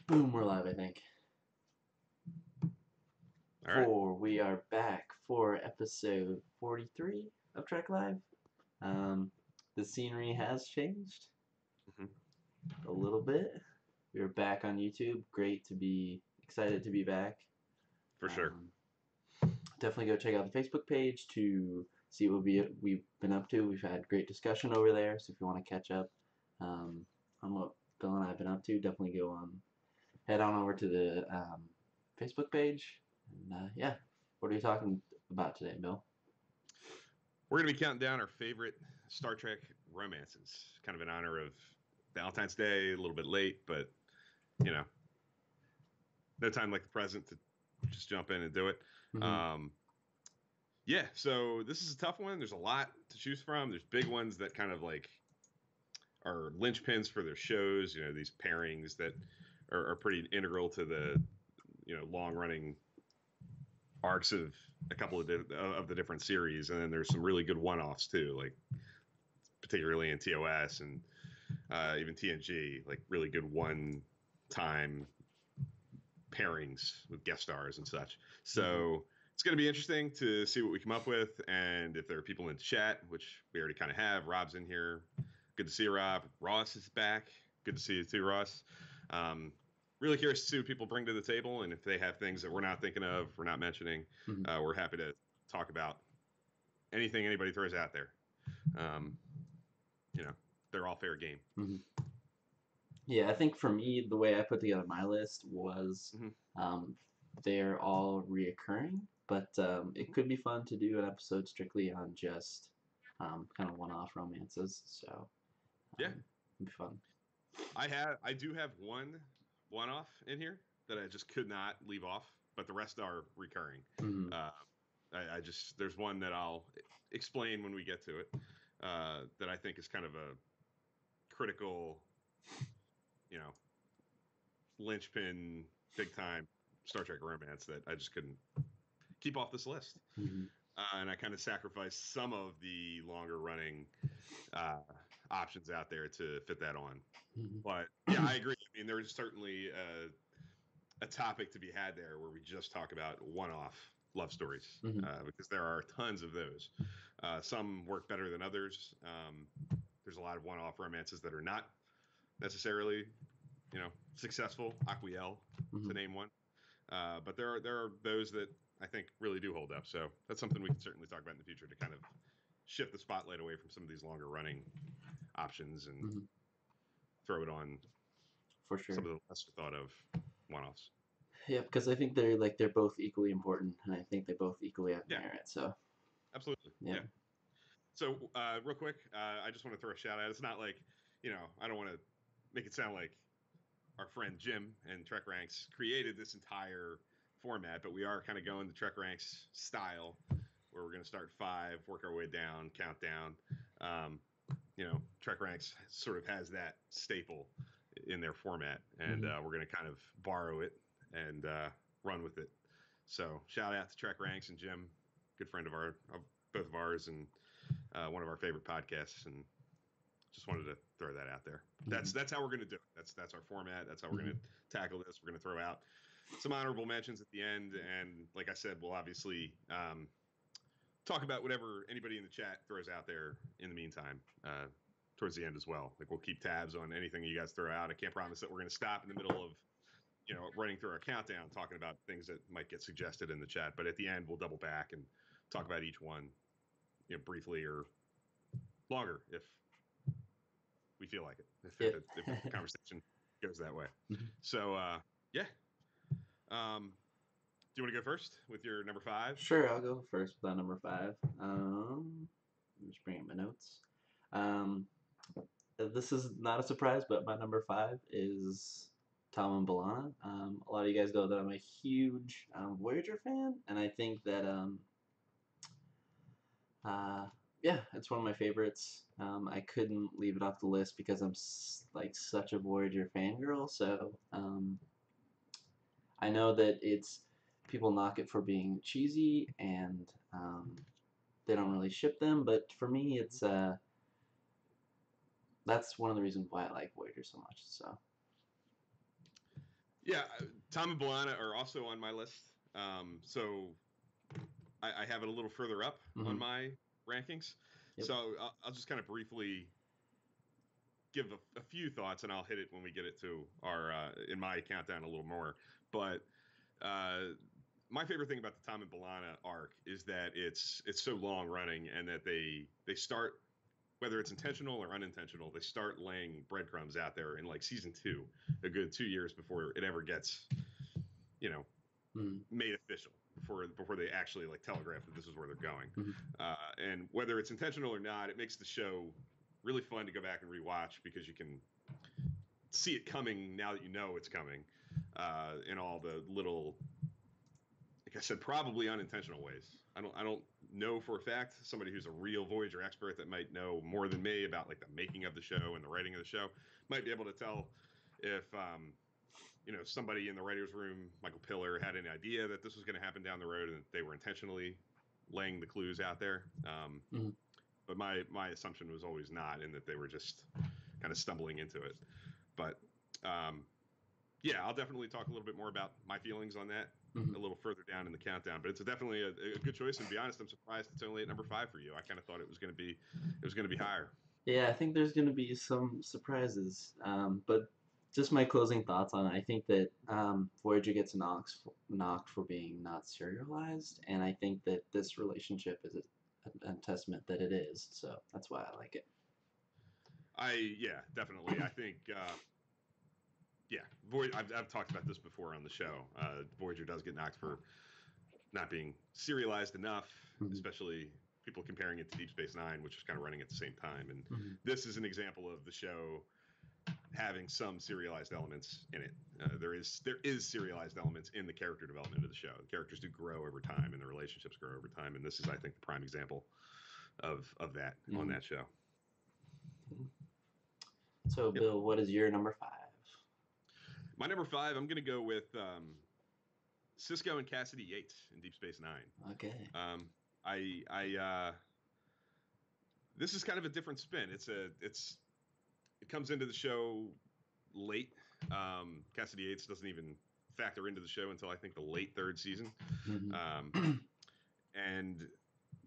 Boom, we're live, I think. All right. We are back for episode 43 of Trek Live. Um, the scenery has changed Hmm. a little bit. We're back on YouTube. Great to be excited to be back. For sure. Um, Definitely go check out the Facebook page to see what we've been up to. We've had great discussion over there. So if you want to catch up on what Bill and I have been up to, definitely head on over to the Facebook page. And yeah, what are you talking about today, Bill? We're going to be counting down our favorite Star Trek romances, kind of in honor of Valentine's Day, a little bit late, but, you know, no time like the present to just jump in and do it. Mm-hmm. Um, yeah, so this is a tough one. There's a lot to choose from. There's big ones that kind of like are linchpins for their shows, these pairings that are pretty integral to the, long running arcs of a couple of the different series. And then there's some really good one-offs too, like particularly in TOS and even TNG, like really good one-time pairings with guest stars and such. Mm-hmm. So it's going to be interesting to see what we come up with, and if there are people in chat, which we already kind of have. Rob's in here. Good to see you, Rob. Ross is back. Good to see you too, Ross. Um, really curious to see what people bring to the table, and if they have things that we're not thinking of, we're not mentioning. Mm-hmm. We're happy to talk about anything anybody throws out there. Um, you know, they're all fair game. Mm-hmm. Yeah, I think for me, the way I put together my list was Mm-hmm. um, they're all reoccurring, but it could be fun to do an episode strictly on just kind of one-off romances. So Yeah, it'd be fun. I do have one off in here that I just could not leave off, but the rest are recurring. Mm-hmm. Uh, I just there's one that I'll explain when we get to it, that I think is kind of a critical, you know, linchpin, big time Star Trek romance that I just couldn't keep off this list. Mm-hmm. And I kind of sacrificed some of the longer running uh, options out there to fit that on. But yeah, I agree. I mean, there's certainly a topic to be had there where we just talk about one-off love stories, Mm-hmm. because there are tons of those. Some work better than others. There's a lot of one-off romances that are not necessarily, successful. Aquiel, to Mm-hmm. name one. But there are those that I think really do hold up. So that's something we can certainly talk about in the future to kind of shift the spotlight away from some of these longer running options and Mm-hmm. throw it on For some sure. of the lesser thought of one-offs. Yeah, because I think they're both equally important, and I think they both equally have Yeah, merit. So absolutely. yeah. Yeah. So real quick, I just want to throw a shout out. It's not like, I don't want to make it sound like our friend Jim and Trek Ranks created this entire format, but we are kind of going the Trek Ranks style, where we're going to start 5, work our way down, count down. Um, Trek Ranks sort of has that staple in their format, and Mm-hmm. we're going to kind of borrow it and run with it. So shout out to Trek Ranks and Jim, good friend of both of ours, and one of our favorite podcasts. And just wanted to throw that out there. Mm-hmm. That's how we're going to do it. That's our format. That's how we're Mm-hmm. going to tackle this. We're going to throw out some honorable mentions at the end, and like I said, we'll obviously talk about whatever anybody in the chat throws out there in the meantime. Towards the end as well. Like we'll keep tabs on anything you guys throw out. I can't promise that we're going to stop in the middle of running through our countdown, talking about things that might get suggested in the chat. But at the end, we'll double back and talk about each one, briefly or longer if we feel like it. Yeah. If the conversation goes that way. So yeah. Do you want to go first with your number 5? Sure, I'll go first with number 5. I'm just bringing up my notes. Um, this is not a surprise, but my number 5 is Tom and Balana. A lot of you guys know that I'm a huge Voyager fan, and I think that uh, yeah, it's one of my favorites. I couldn't leave it off the list because I'm like such a Voyager fangirl. So I know that it's people knock it for being cheesy and they don't really ship them, but for me, it's that's one of the reasons why I like Voyager so much. So Yeah, Tom and B'Elanna are also on my list. So I have it a little further up on Hmm. my rankings. Yep. So I'll just kind of briefly give a few thoughts, and I'll hit it when we get it to our in my countdown a little more. But uh, my favorite thing about the Tom and B'Elanna arc is that it's so long running, and that they start, whether it's intentional or unintentional, they start laying breadcrumbs out there in like season 2, a good 2 years before it ever gets, you know, Hmm. made official, before they actually like telegraph that this is where they're going. Hmm. And whether it's intentional or not, it makes the show really fun to go back and rewatch, because you can see it coming now that you know it's coming, in all the little, like I said, probably unintentional ways. I don't know for a fact. Somebody who's a real Voyager expert that might know more than me about like the making of the show and the writing of the show might be able to tell if somebody in the writers' room, Michael Piller, had an idea that this was going to happen down the road and that they were intentionally laying the clues out there. Hmm. But my assumption was always not, and that they were just kind of stumbling into it. But um, yeah, I'll definitely talk a little bit more about my feelings on that Hmm. a little further down in the countdown. But it's definitely a good choice. And to be honest, I'm surprised it's only at number 5 for you. I kind of thought it was going to be higher. Yeah, I think there's going to be some surprises. But just my closing thoughts on it. I think that Voyager gets knocked for being not serialized, and I think that this relationship is a testament that it is. So that's why I like it. Yeah, definitely. I think yeah, I've talked about this before on the show. Voyager does get knocked for not being serialized enough, Hmm. especially people comparing it to Deep Space Nine, which is kind of running at the same time. And Hmm. this is an example of the show having some serialized elements in it. There is serialized elements in the character development of the show. The characters do grow over time, and the relationships grow over time. And this is, I think, the prime example of that on Hmm. that show. So, Yep. Bill, what is your number 5? My number 5, I'm going to go with Sisko and Cassidy Yates in Deep Space Nine. Okay. I this is kind of a different spin. It comes into the show late. Cassidy Yates doesn't even factor into the show until I think the late 3rd season. Um, Hmm. and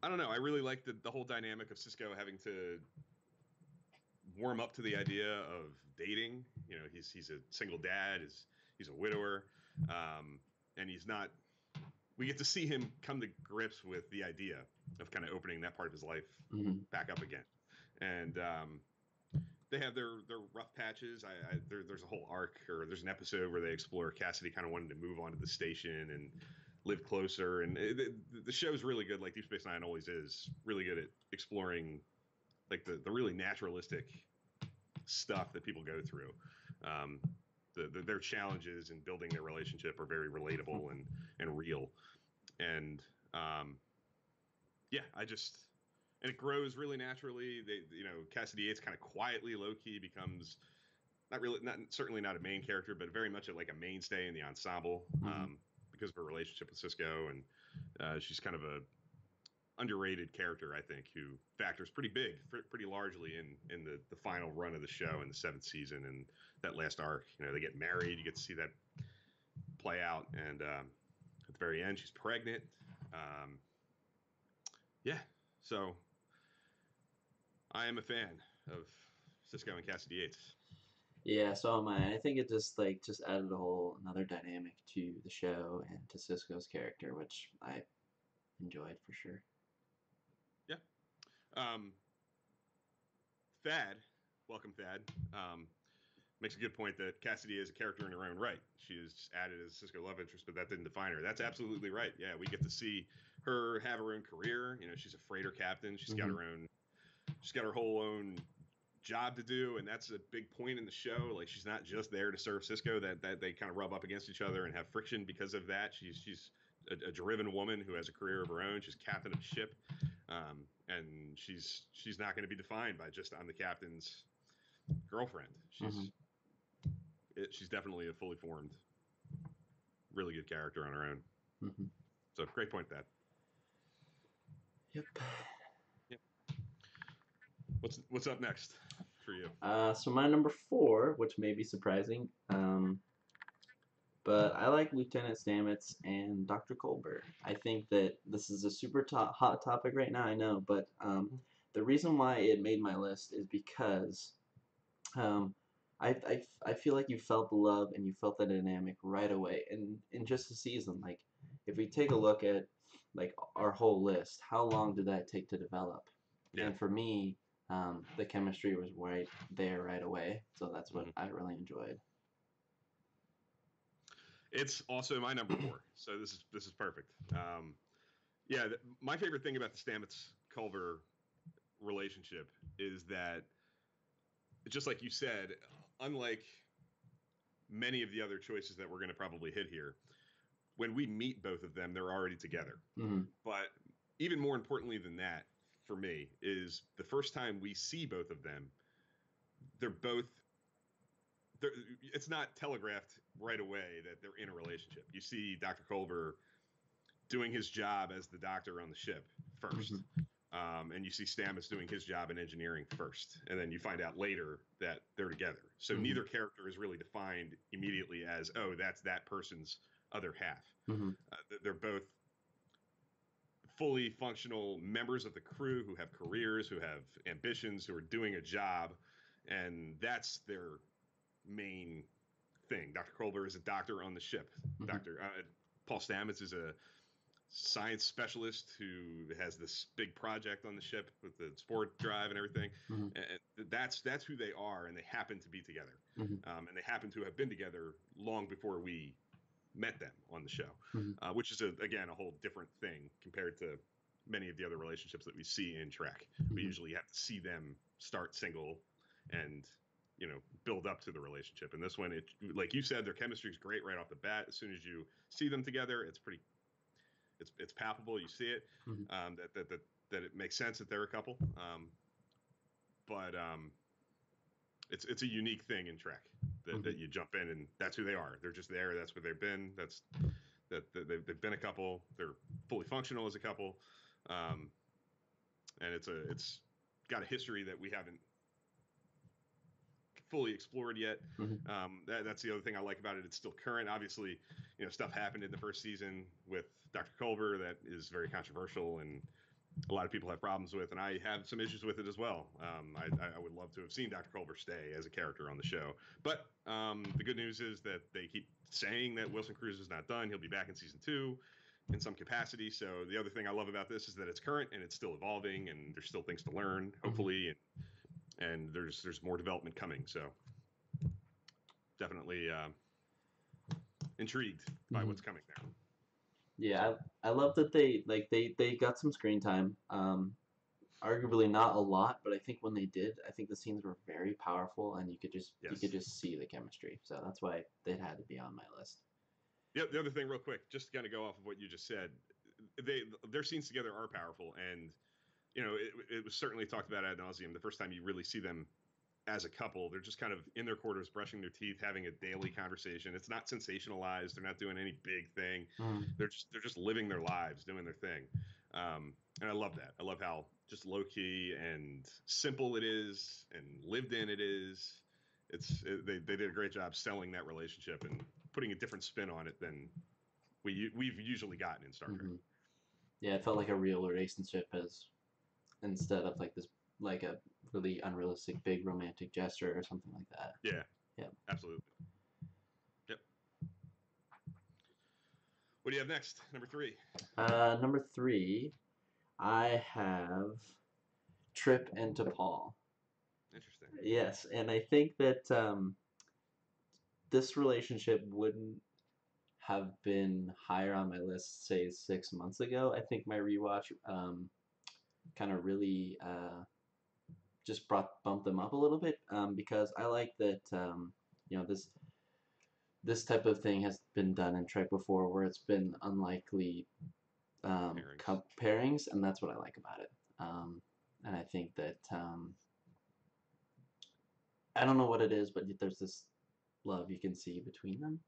I don't know. I really like the whole dynamic of Sisko having to warm up to the idea of dating. He's a single dad. He's a widower, and he's not. We get to see him come to grips with the idea of kind of opening that part of his life Hmm. back up again. And they have their rough patches. There's a whole arc, or there's an episode where they explore Cassidy kind of wanting to move on to the station and live closer. And the show's really good, like Deep Space Nine always is, really good at exploring like the really naturalistic stuff that people go through. Um, their challenges in building their relationship are very relatable and real. And yeah, and it grows really naturally. Cassidy Yates kind of quietly, low key becomes certainly not a main character, but very much like a mainstay in the ensemble, Hmm. because of her relationship with Sisko, and she's kind of a underrated character, I think, who factors pretty largely in the final run of the show in the 7th season and that last arc. They get married. You get to see that play out, and at the very end, she's pregnant. Yeah, so I am a fan of Sisko and Cassidy Yates. Yeah, so am I. I think it just added a whole another dynamic to the show and to Cisco's character, which I enjoyed for sure. Yeah. Um, Thad, welcome Thad, makes a good point that Cassidy is a character in her own right. She is added as a Sisko love interest, but that didn't define her. That's absolutely right. Yeah, we get to see her have her own career. She's a freighter captain. She's got her whole own job to do, and that's a big point in the show. Like, she's not just there to serve Sisko. That they kind of rub up against each other and have friction because of that. She's a driven woman who has a career of her own. She's captain of a ship, and she's not going to be defined by just I'm the captain's girlfriend. She's definitely a fully formed, really good character on her own. Hmm. So great point, Dad. Yep. Yep. What's up next for you? So my number 4, which may be surprising, But I like Lieutenant Stamets and Dr. Colbert. I think that this is a super hot topic right now, I know, but the reason why it made my list is because um, I feel like you felt the love and you felt the dynamic right away in just a season. Like, if we take a look at like our whole list, how long did that take to develop? Yeah. And for me, the chemistry was right there right away. So that's what Mhm. I really enjoyed. It's also my number 4, so this is perfect. Yeah, my favorite thing about the Stamets Culver relationship is that, just like you said, unlike many of the other choices that we're going to probably hit here, when we meet both of them, they're already together. Mm-hmm. But even more importantly than that, for me, is the first time we see both of them, they're both. It's not telegraphed right away that they're in a relationship. You see Dr. Culver doing his job as the doctor on the ship 1st. And you see Stamets doing his job in engineering first, and then you find out later that they're together. So neither character is really defined immediately as, oh, that's that person's other half. They're both fully functional members of the crew who have careers, who have ambitions, who are doing a job, and that's their main thing. Dr. Culber is a doctor on the ship. Dr. Paul Stamets is a science specialist who has this big project on the ship with the sport drive and everything. And that's who they are, and they happen to be together. And they happen to have been together long before we met them on the show, which is again a whole different thing compared to many of the other relationships that we see in Trek. We usually have to see them start single and build up to the relationship. And this one, it, like you said, their chemistry is great right off the bat. As soon as you see them together, it's palpable. You see it, that it makes sense that they're a couple. But it's a unique thing in Trek that you jump in and that's who they are. They're just there. That's where they've been. That they've been a couple. They're fully functional as a couple, and it's got a history that we haven't fully explored yet. That's the other thing I like about it. It's still current. Obviously, stuff happened in the first season with Dr. Culver that is very controversial and a lot of people have problems with, and I have some issues with it as well. I would love to have seen Dr. Culver stay as a character on the show, but the good news is that they keep saying that Wilson Cruz is not done. He'll be back in season 2 in some capacity. So the other thing I love about this is that it's current and it's still evolving, and there's still things to learn, hopefully, and there's more development coming. So definitely intrigued by what's coming there. Yeah, I love that they got some screen time. Arguably not a lot, but I think when they did, I think the scenes were very powerful, and you could just see the chemistry. So that's why they had to be on my list. The other thing, real quick, just to kind of go off of what you just said, their scenes together are powerful, and it was certainly talked about ad nauseum. The first time you really see them as a couple, they're just kind of in their quarters, brushing their teeth, having a daily conversation. It's not sensationalized. They're not doing any big thing. They're just living their lives, doing their thing. And I love that. I love how just low key and simple it is, and lived in it is. They did a great job selling that relationship and putting a different spin on it than we've usually gotten in Star Trek. Yeah, it felt like a real relationship instead of like this, like a really unrealistic big romantic gesture or something like that. Yeah, absolutely. Yep. What do you have next? Number 3. Number 3, I have Trip and T'Pol. Interesting. Yes, and I think that this relationship wouldn't have been higher on my list, say 6 months ago. I think my rewatch kind of really just bumped them up a little bit because I like that this type of thing has been done in Trek before, where it's been unlikely pairings, and that's what I like about it. And I think that I don't know what it is, but there's this love you can see between them.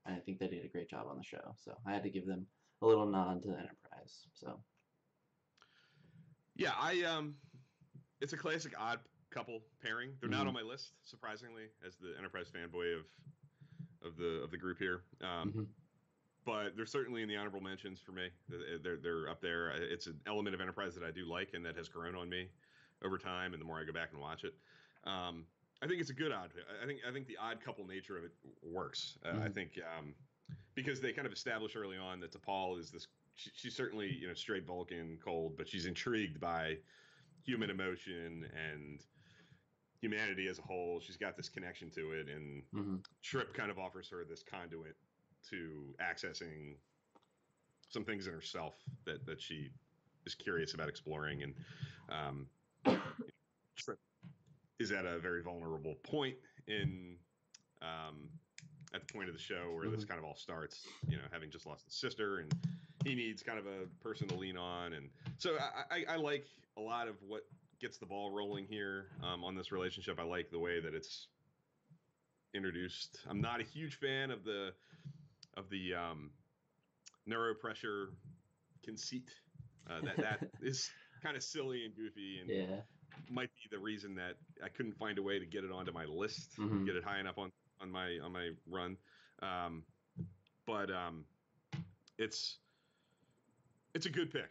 And I think they did a great job on the show. So I had to give them a little nod to the Enterprise. So yeah, it's a classic odd couple pairing. They're not on my list, surprisingly, as the Enterprise fanboy of the group here. Mhm. But they're certainly in the honorable mentions for me. They're up there. It's an element of Enterprise that I do like and that has grown on me over time. And the more I go back and watch it, I think it's a good odd. I think the odd couple nature of it works. I Mhm. think because they kind of establish early on that T'Pol is this. She's certainly straight Vulcan, cold, but she's intrigued by human emotion and humanity as a whole. She's got this connection to it, and Mhm. Trip kind of offers her this conduit to accessing some things in herself that she is curious about exploring, and um, Trip is at a very vulnerable point in um, at the point of the show where this Mhm. kind of all starts. Having just lost his sister, and he needs kind of a person to lean on, and so I like a lot of what gets the ball rolling here on this relationship. I like the way that it's introduced. I'm not a huge fan of the neuropressure conceit. That is kind of silly and goofy, and Yeah. might be the reason that I couldn't find a way to get it onto my list, Mhm. get it high enough on my run. Um, but it's it's a good pick.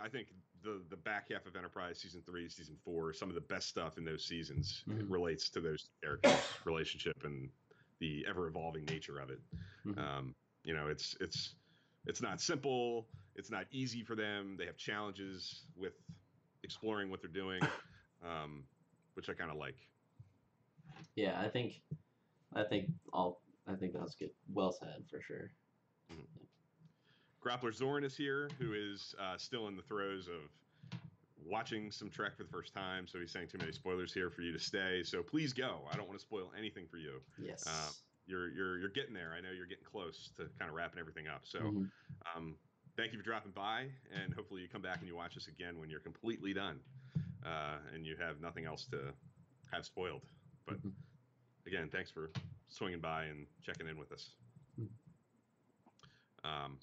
I think the back half of Enterprise season 3, season 4, some of the best stuff in those seasons Mhm. relates to those characters' relationship and the ever evolving nature of it. Mhm. It's not simple. It's not easy for them. They have challenges with exploring what they're doing, um, which I kind of like. Yeah, I think that's good. Well said for sure. Mhm. Grappler Zorn is here, who is still in the throes of watching some Trek for the first time, so he's saying too many spoilers here for you to stay. So please go. I don't want to spoil anything for you. Yes. You're getting there. I know you're getting close to kind of wrapping everything up. So Mhm. um, thank you for dropping by, and hopefully you come back and you watch us again when you're completely done and you have nothing else to have spoiled. But Mhm. again, thanks for swinging by and checking in with us. Mhm. Um,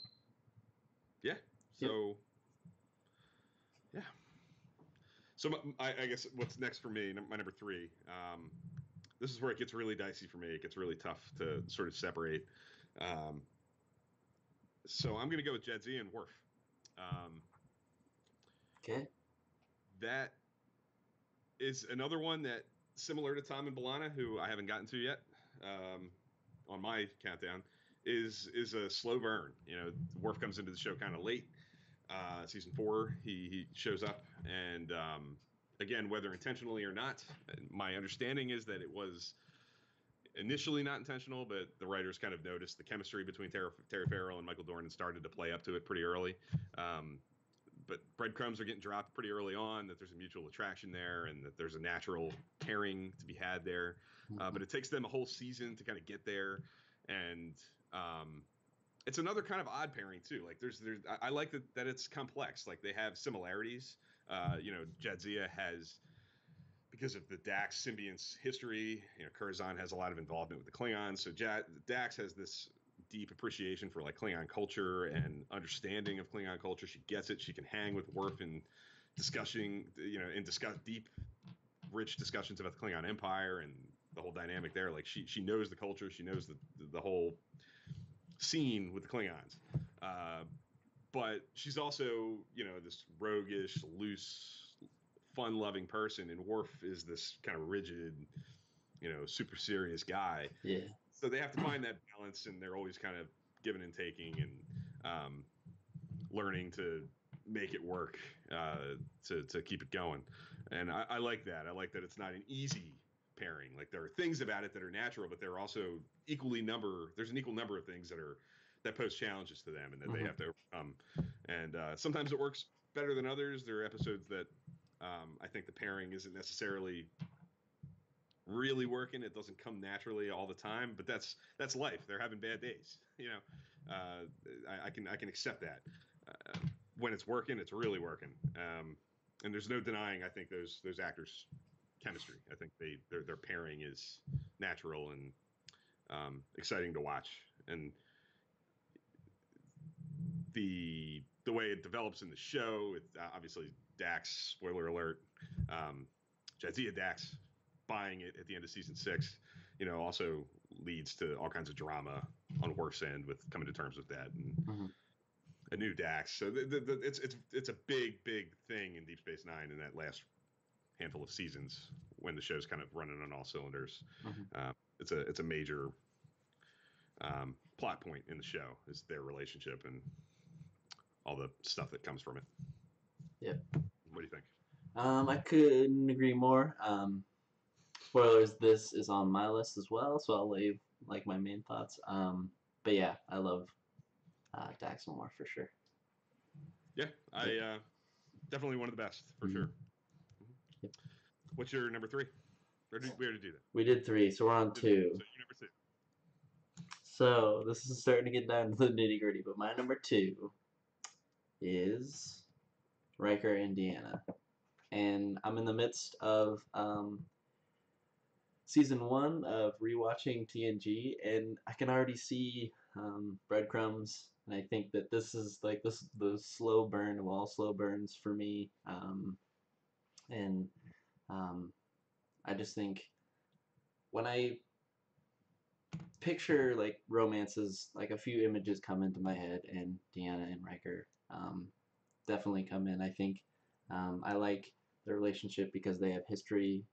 yeah. Yep. So yeah. So I guess what's next for me, my number 3. This is where it gets really dicey for me. It gets really tough to sort of separate. Um, so I'm going to go with Jadzia and Worf. Um, Okay. that is another one that, similar to Tom and B'Elanna, who I haven't gotten to yet on my countdown, is a slow burn. Worf comes into the show kind of late. Season 4, he shows up, and again, whether intentionally or not, my understanding is that it was initially not intentional, but the writers kind of noticed the chemistry between Terry Farrell and Michael Dorn and started to play up to it pretty early. But breadcrumbs are getting dropped pretty early on that there's a mutual attraction there and that there's a natural pairing to be had there. Mhm. But it takes them a whole season to kind of get there, and it's another kind of odd pairing too. Like I like that it's complex. Like they have similarities. Jadzia has, because of the Dax symbiont's history, Curzon has a lot of involvement with the Klingons. So Dax has this deep appreciation for like Klingon culture and understanding of Klingon culture. She gets it. She can hang with Worf in discussing, discuss deep, rich discussions about the Klingon Empire and the whole dynamic there. Like she knows the culture. She knows the whole scene with the Klingons. But she's also, this roguish, loose, fun-loving person, and Worf is this kind of rigid, super serious guy. Yeah. So they have to find that balance, and they're always kind of giving and taking and learning to make it work to keep it going. And I like that. I like that it's not an easy pairing. Like there are things about it that are natural, but there are also there's an equal number of things that pose challenges to them and that they Mhm. have to overcome. And sometimes it works better than others. There are episodes that I think the pairing isn't necessarily really working. It doesn't come naturally all the time, but that's life. They're having bad days. I can accept that. When it's working, it's really working. And there's no denying. I think those actors' chemistry. I think their pairing is natural and exciting to watch. And the way it develops in the show, it, obviously Dax. Spoiler alert. Jadzia Dax buying it at the end of season 6. also leads to all kinds of drama on Worf's end with coming to terms with that and Mm-hmm. a new Dax. So it's a big thing in Deep Space Nine in that last handful of seasons when the show's kind of running on all cylinders. Mm-hmm. It's a major plot point in the show is their relationship and all the stuff that comes from it. Yep. What do you think? I couldn't agree more. Spoilers, this is on my list as well, so I'll leave like my main thoughts. But yeah, I love Dax Lamar for sure. Yeah, I definitely one of the best for sure. Yep. What's your number 3? Or did we already do that? We did 3, so we're on 2. So you're number 2. So this is starting to get down to the nitty gritty, but my number 2 is Riker, Indiana, and I'm in the midst of season 1 of rewatching TNG, and I can already see breadcrumbs, and I think that this is like the slow burn of all slow burns for me, and I just think when I picture like romances, like a few images come into my head, and Deanna and Riker definitely come in. I think I like the relationship because they have history,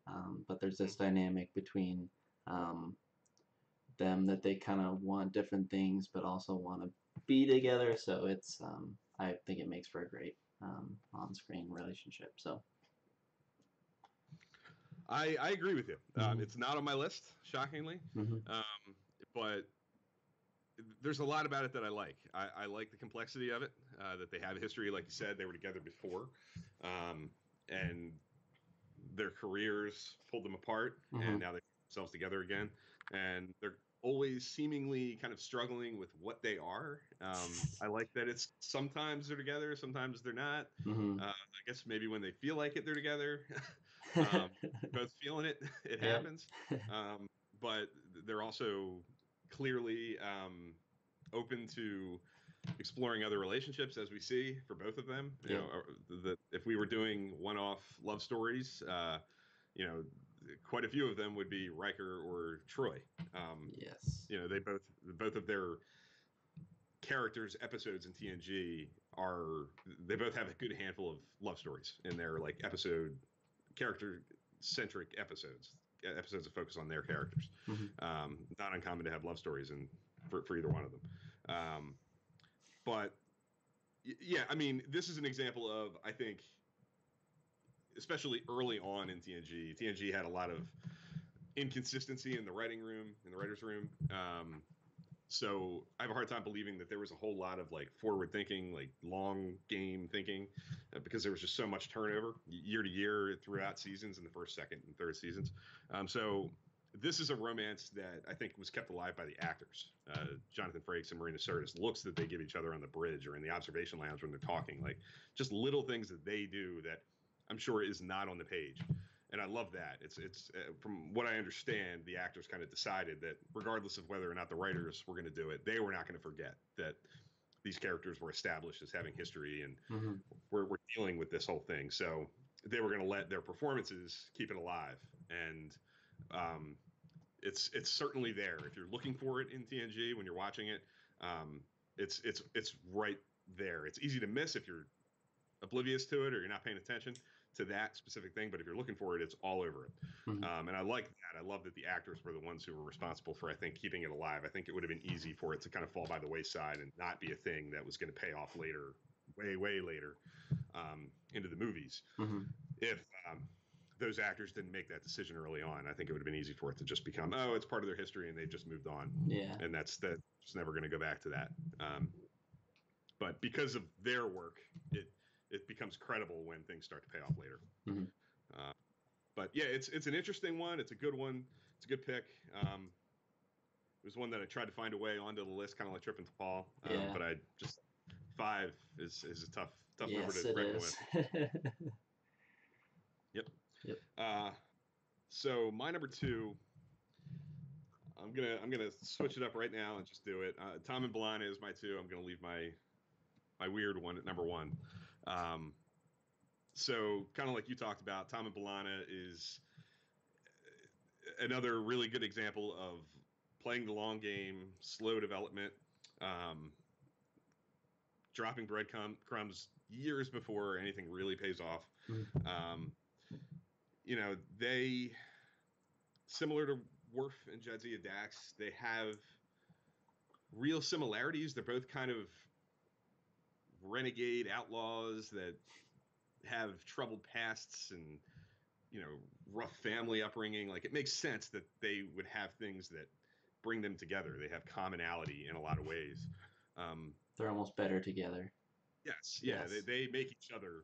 but there's this dynamic between them that they kind of want different things, but also want to be together. So it's I think it makes for a great on-screen relationship. So I agree with you. Mhm. It's not on my list, shockingly, Mhm. but there's a lot about it that I like. I like the complexity of it, that they have history. Like you said, they were together before, and their careers pulled them apart, and now they put themselves together again. And they're always seemingly kind of struggling with what they are. I like that it's sometimes they're together, sometimes they're not. Mhm. I guess maybe when they feel like it, they're together. Both feeling it, it Yep. happens. But they're also clearly open to exploring other relationships, as we see for both of them. Yeah. If we were doing one-off love stories, quite a few of them would be Riker or Troy. Yes. They both of their characters episodes in TNG they both have a good handful of love stories in their like episode character centric episodes that focus on their characters. Not uncommon to have love stories for either one of them. But yeah, I mean, this is an example of, I think, especially early on in TNG. TNG had a lot of inconsistency in the writing room, in the writers' room. So I have a hard time believing that there was a whole lot of like forward thinking, like long game thinking, because there was just so much turnover year to year throughout seasons in the first, second, and third seasons. So this is a romance that I think was kept alive by the actors. Jonathan Frakes and Marina Sirtis, looks that they give each other on the bridge or in the observation lounge when they're talking, like just little things that they do that I'm sure is not on the page. And I love that. It's from what I understand, the actors kind of decided that regardless of whether or not the writers were going to do it, they were not going to forget that these characters were established as having history and we're dealing with this whole thing. So they were going to let their performances keep it alive. And it's certainly there. If you're looking for it in TNG when you're watching it, it's right there. It's easy to miss if you're oblivious to it or you're not paying attention to that specific thing, but if you're looking for it, it's all over it. And I like that. I love that the actors were the ones who were responsible for, I think, keeping it alive. I think it would have been easy for it to kind of fall by the wayside and not be a thing that was going to pay off later, way later, into the movies. If those actors didn't make that decision early on, I think it would have been easy for it to just become, oh, it's part of their history and they've just moved on. Yeah. And that's never going to go back to that. But because of their work, it becomes credible when things start to pay off later. But yeah, it's an interesting one. It's a good one. It's a good pick. It was one that I tried to find a way onto the list, kind of like Trip and Paul. But I just 5 is a tough number to reckon with. Yep. So my number 2, I'm gonna switch it up right now and just do it. Tom and B'Elanna is my 2. I'm gonna leave my weird one at number 1. So kind of like you talked about, Tom and B'Elanna is another really good example of playing the long game, slow development, dropping breadcrumbs years before anything really pays off. Mhm. They, similar to Worf and Jadzia Dax, they have real similarities. They're both kind of renegade outlaws that have troubled pasts and rough family upbringing. Like, it makes sense that they would have things that bring them together. They have commonality in a lot of ways. They're almost better together. Yes, yeah, Yes. they make each other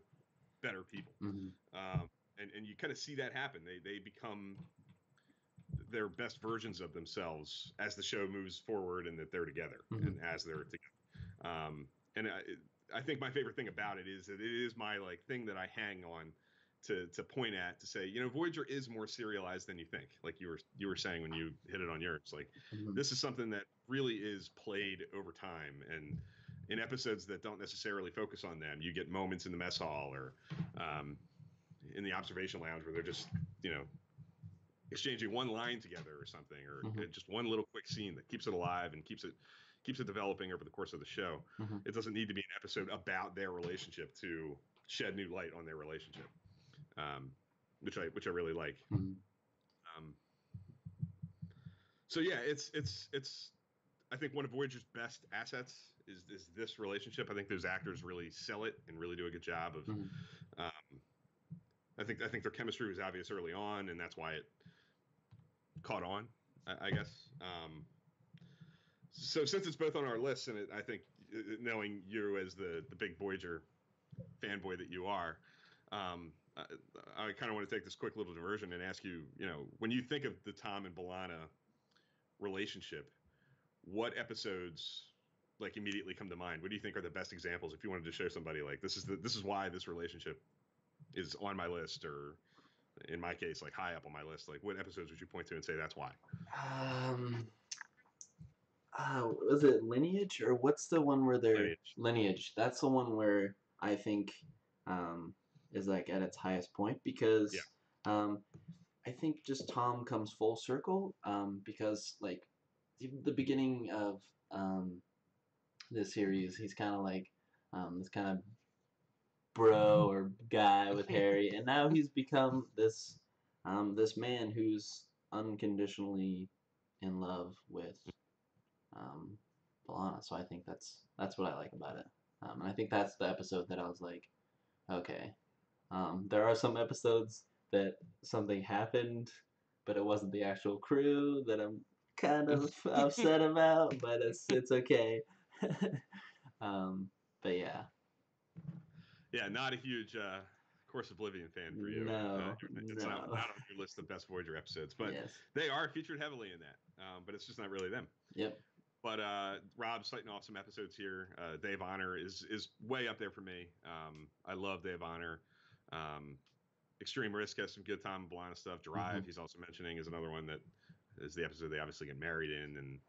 better people. And you kind of see that happen. They become their best versions of themselves as the show moves forward, and that they're together, and as they're together. And I think my favorite thing about it is that it is my thing that I hang on to point at, to say, Voyager is more serialized than you think. Like you were saying when you hit it on yours, this is something that really is played over time, and in episodes that don't necessarily focus on them, you get moments in the mess hall or in the observation lounge where they're just exchanging one line together or something, or just one little quick scene that keeps it alive and keeps it developing over the course of the show. It doesn't need to be an episode about their relationship to shed new light on their relationship, which I really like. So yeah, it's I think one of Voyager's best assets is this relationship. I think those actors really sell it and really do a good job of. I think their chemistry was obvious early on, and that's why it caught on, I guess. So since it's both on our list, and I think knowing you as the big Voyager fanboy that you are, I kind of want to take this quick little diversion and ask you, when you think of the Tom and B'Elanna relationship, what episodes immediately come to mind? What do you think are the best examples if you wanted to show somebody this is why this relationship is on my list, or in my case, high up on my list? What episodes would you point to and say that's why? Was it Lineage, or what's the one where they're Lineage? That's the one where I think is at its highest point, because I think just Tom comes full circle, because the beginning of this series, he's kind of this kind of bro or guy with Harry, and now he's become this man who's unconditionally in love with B'Elanna. So I think that's what I like about it, and I think that's the episode that I was like, okay. There are some episodes that something happened, but it wasn't the actual crew, that I'm kind of upset about, but it's okay. But yeah. Yeah, not a huge Course Oblivion fan for you. No, it's not on your list of best Voyager episodes, but they are featured heavily in that. But it's just not really them. Yep. But Rob's citing off some episodes here. Day of Honor is way up there for me. I love Day of Honor. Extreme Risk has some good Tom and B'Elanna stuff. Drive, he's also mentioning, is another one that is the episode they obviously get married in, and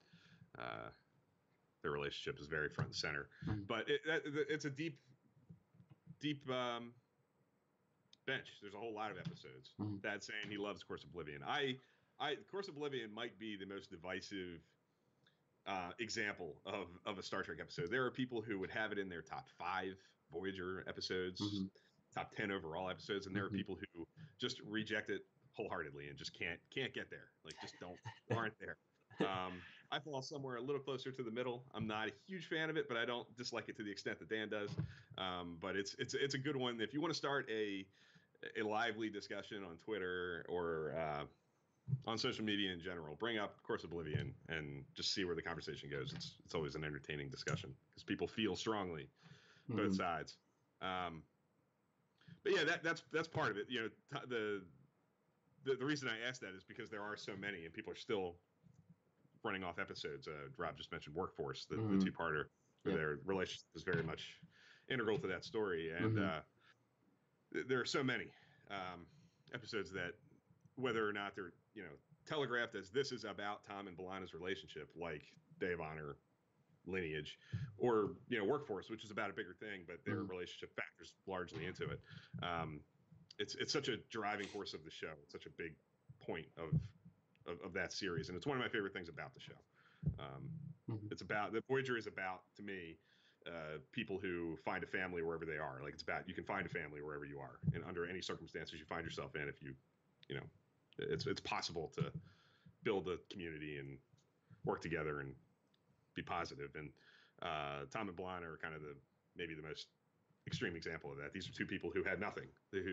their relationship is very front and center. But it's a deep bench. There's a whole lot of episodes. That's saying he loves Course Oblivion. Course Oblivion might be the most divisive example of a Star Trek episode. There are people who would have it in their top 5 Voyager episodes, top 10 overall episodes, and there are people who just reject it wholeheartedly and just can't get there. Just aren't there. I fall somewhere a little closer to the middle. I'm not a huge fan of it, but I don't dislike it to the extent that Dan does. But it's a good one. If you want to start a lively discussion on Twitter or on social media in general, bring up Course Oblivion and just see where the conversation goes. It's always an entertaining discussion because people feel strongly both sides. But yeah, that's part of it. The reason I asked that is because there are so many, and people are still running off episodes. Rob just mentioned Workforce, the two-parter, where their relationship is very much integral to that story, and there are so many episodes that, whether or not they're telegraphed as this is about Tom and B'Elanna's relationship, like Day of Honor, Lineage, or Workforce, which is about a bigger thing, but their relationship factors largely into it. It's such a driving force of the show. It's such a big point of that series, and it's one of my favorite things about the show. Mhm. It's about the Voyager is about, to me, people who find a family wherever they are. Like, it's about, you can find a family wherever you are, and under any circumstances you find yourself in. If you know, it's possible to build a community and work together and be positive. And Tom and B'Elanna are kind of maybe the most extreme example of that. These are two people who had nothing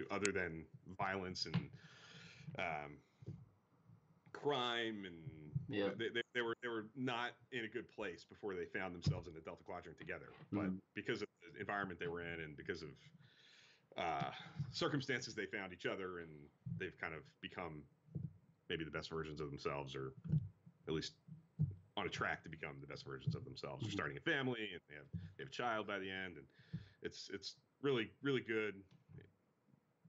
other than violence and crime, and Yep. they were not in a good place before they found themselves in the Delta Quadrant together. But because of the environment they were in, and because of circumstances, they found each other, and they've kind of become maybe the best versions of themselves, or at least on a track to become the best versions of themselves. They're starting a family, and they have a child by the end, and it's really, really good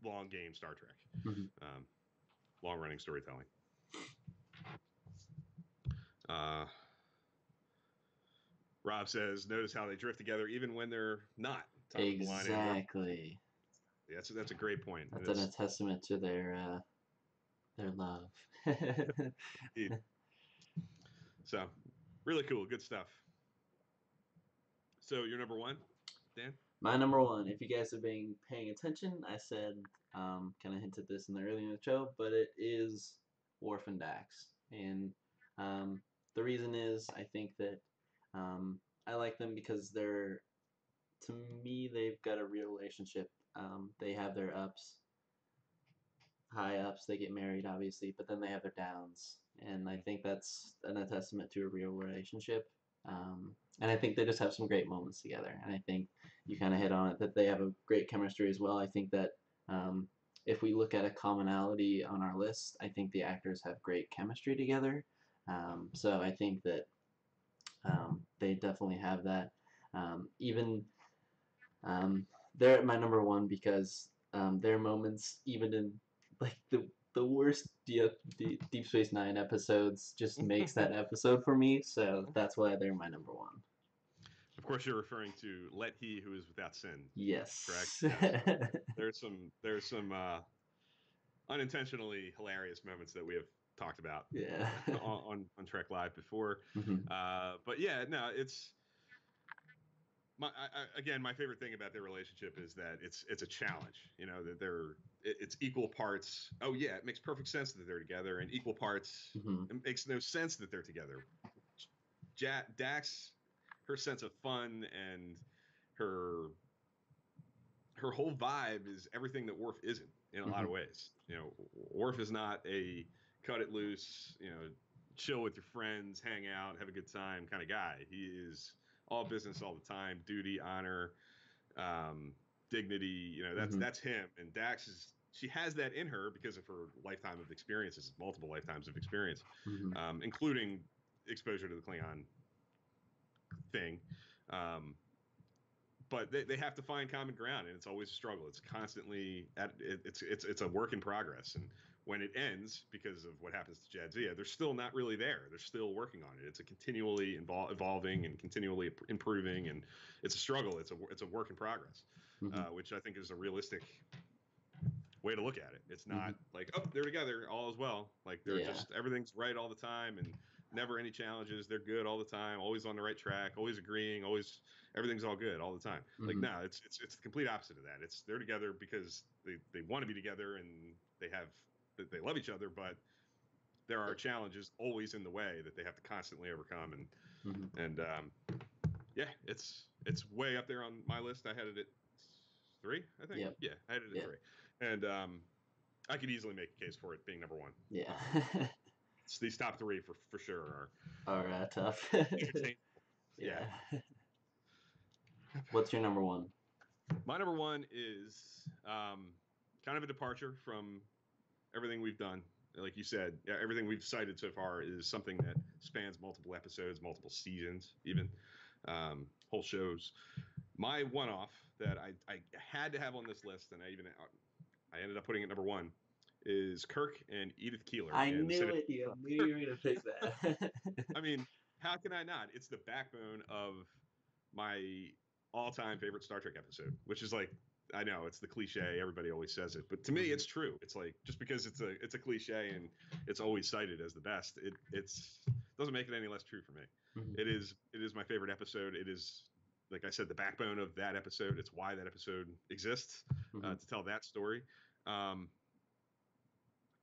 long game Star Trek. Long running storytelling. Rob says, notice how they drift together even when they're not. Tom and B'Elanna. Exactly. That's a great point. That's a testament to their love. So, really cool, good stuff. So, your number one, Dan? My number one, if you guys have been paying attention, I said, kind of hinted this in the early in the show, but it is Worf and Dax. And the reason is, I think that I like them because to me, they've got a real relationship. They have their high ups, they get married, obviously, but then they have their downs. And I think that's a testament to a real relationship. And I think they just have some great moments together. And I think you kind of hit on it that they have a great chemistry as well. I think that if we look at a commonality on our list, I think the actors have great chemistry together. So I think that they definitely have that. Even they're at my number one because their moments, even in like the worst Deep Space Nine episodes, just makes that episode for me. So that's why they're my number one. Of course, you're referring to "Let He Who Is Without Sin." Yes. Correct. Yes. There's some unintentionally hilarious moments that we have talked about. Yeah. on Trek Live before. Mm-hmm. But yeah, no, it's again, my favorite thing about their relationship is that it's a challenge. You know, that it's equal parts. Oh yeah, it makes perfect sense that they're together, and equal parts. Mm-hmm. It makes no sense that they're together. Dax, her sense of fun and her whole vibe is everything that Worf isn't in a lot of ways. You know, Worf is not a cut it loose, chill with your friends, hang out, have a good time kind of guy. He is all business all the time, duty, honor, dignity. That's him. And Dax she has that in her because of her lifetime of experiences, multiple lifetimes of experience, including exposure to the Klingon thing. But they have to find common ground, and it's always a struggle. It's constantly it's a work in progress, and when it ends because of what happens to Jadzia, they're still not really there. They're still working on it. It's a continually evolving and continually improving, and it's a struggle. It's a work in progress, which I think is a realistic way to look at it. It's not like, oh, they're together, all is well. Like they're just everything's right all the time, and never any challenges. They're good all the time, always on the right track, always agreeing, always everything's all good all the time. Like no, it's the complete opposite of that. It's they're together because they want to be together, and they love each other, but there are challenges always in the way that they have to constantly overcome. And yeah, it's way up there on my list. I had it at 3, I think. Yep. Yeah, I had it at 3, and I could easily make a case for it being number 1. Yeah. These top 3 for sure are tough. Yeah. What's your number 1? My number 1 is kind of a departure from everything we've done. Like you said, everything we've cited so far is something that spans multiple episodes, multiple seasons, even whole shows. My one-off that I had to have on this list, and I ended up putting it number 1, is Kirk and Edith Keeler. I knew it. You knew you were gonna pick that. I mean, how can I not? It's the backbone of my all-time favorite Star Trek episode, which is like I know it's the cliche. Everybody always says it, but to me, it's true. It's like just because it's a cliche and it's always cited as the best, it's doesn't make it any less true for me. Mhm. It is my favorite episode. It is, like I said, the backbone of that episode. It's why that episode exists, Mhm. to tell that story.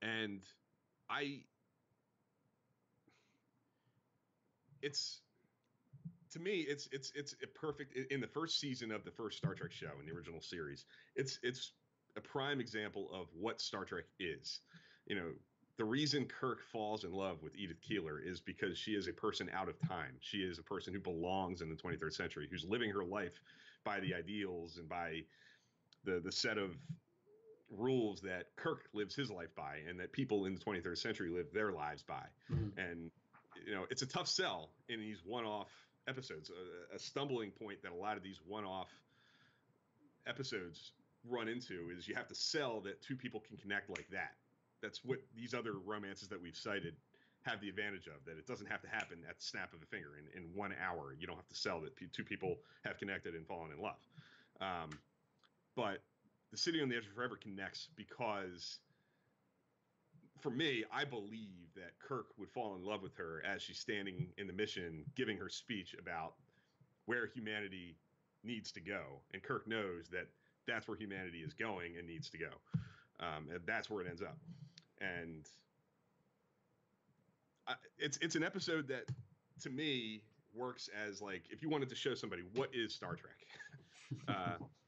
And I, it's to me, it's a perfect in the first season of the first Star Trek show in the original series. It's a prime example of what Star Trek is. You know, the reason Kirk falls in love with Edith Keeler is because she is a person out of time. She is a person who belongs in the 23rd century, who's living her life by the ideals and by the set of rules that Kirk lives his life by, and that people in the 23rd century live their lives by. Mhm. And it's a tough sell in these one-off episodes. A stumbling point that a lot of these one-off episodes run into is you have to sell that two people can connect like that. That's what these other romances that we've cited have the advantage of, that it doesn't have to happen at the snap of a finger in 1 hour. You don't have to sell that two people have connected and fallen in love. But The City on the Edge of Forever connects because, for me, I believe that Kirk would fall in love with her as she's standing in the mission giving her speech about where humanity needs to go. And Kirk knows that that's where humanity is going and needs to go. And that's where it ends up. And it's an episode that, to me, works as, like, if you wanted to show somebody what is Star Trek,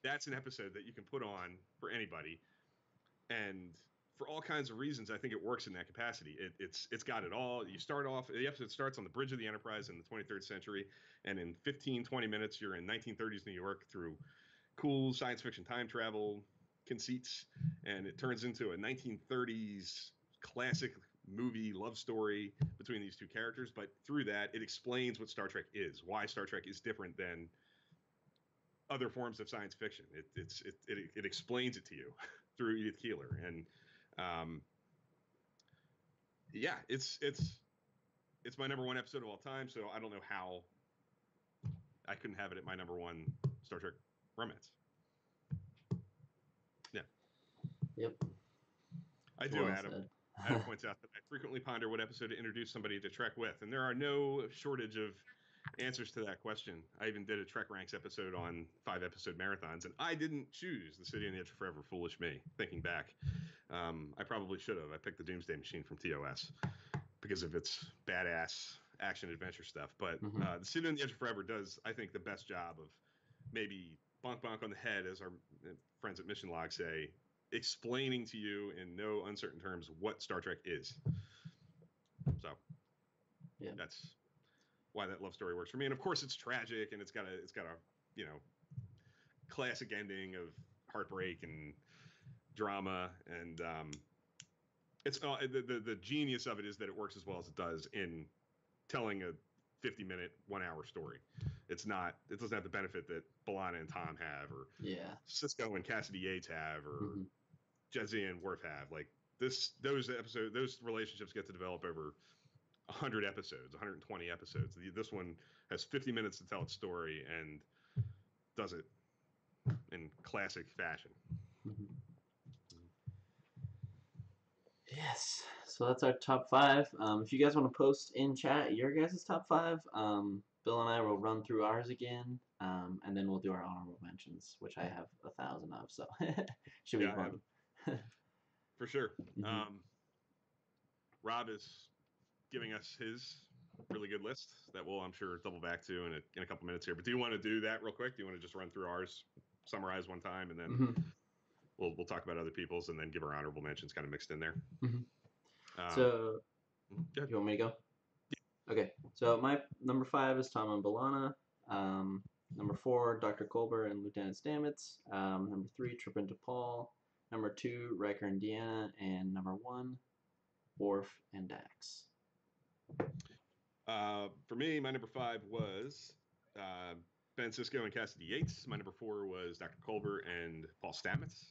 that's an episode that you can put on for anybody. And for all kinds of reasons, I think it works in that capacity. It's got it all. You start off, the episode starts on the bridge of the Enterprise in the 23rd century, and in 15, 20 minutes, you're in 1930s New York through cool science fiction time travel conceits, and it turns into a 1930s classic movie love story between these two characters. But through that, it explains what Star Trek is, why Star Trek is different than other forms of science fiction. It explains it to you through Edith Keeler. And yeah, it's my number one episode of all time. So I don't know how I couldn't have it at my number one Star Trek romance. Yeah. Yep. I do, Well Adam. said. Adam points out that I frequently ponder what episode to introduce somebody to Trek with, and there are no shortage of answers to that question. I even did a Trek Ranks episode on 5-episode marathons, and I didn't choose The City on the Edge of Forever. Foolish me, thinking back. I probably should have. I picked the Doomsday Machine from TOS because of its badass action adventure stuff. But The City on the Edge of Forever does, I think, the best job of maybe bonk bonk on the head, as our friends at Mission Log say, explaining to you in no uncertain terms what Star Trek is. So yeah, that's why that love story works for me. And of course, it's tragic, and it's got a classic ending of heartbreak and drama. And it's the genius of it is that it works as well as it does in telling a 50-minute, 1-hour story. It doesn't have the benefit that B'Elanna and Tom have, or Sisko and Cassidy Yates have, or Jadzia and Worf have. Like those relationships get to develop over 100 episodes, 120 episodes. This one has 50 minutes to tell its story and does it in classic fashion. Yes. So that's our top 5. If you guys want to post in chat your guys' top 5, Bill and I will run through ours again, and then we'll do our honorable mentions, which I have 1,000 of, so should be fun. For sure. Rob is giving us his really good list that we'll, I'm sure, double back to in a couple minutes here. But do you want to do that real quick? Do you want to just run through ours, summarize one time, and then we'll talk about other people's, and then give our honorable mentions kind of mixed in there? So, you want me to go? Yeah. Okay. So my number 5 is Tom and B'Elanna. Number 4, Dr. Culber and Lieutenant Stamets. Number 3, Trip into Paul. Number 2, Riker and Deanna. And number 1, Worf and Dax. For me, my number 5 was Ben Sisko and Cassidy Yates. My number 4 was Dr. Culber and Paul Stamets.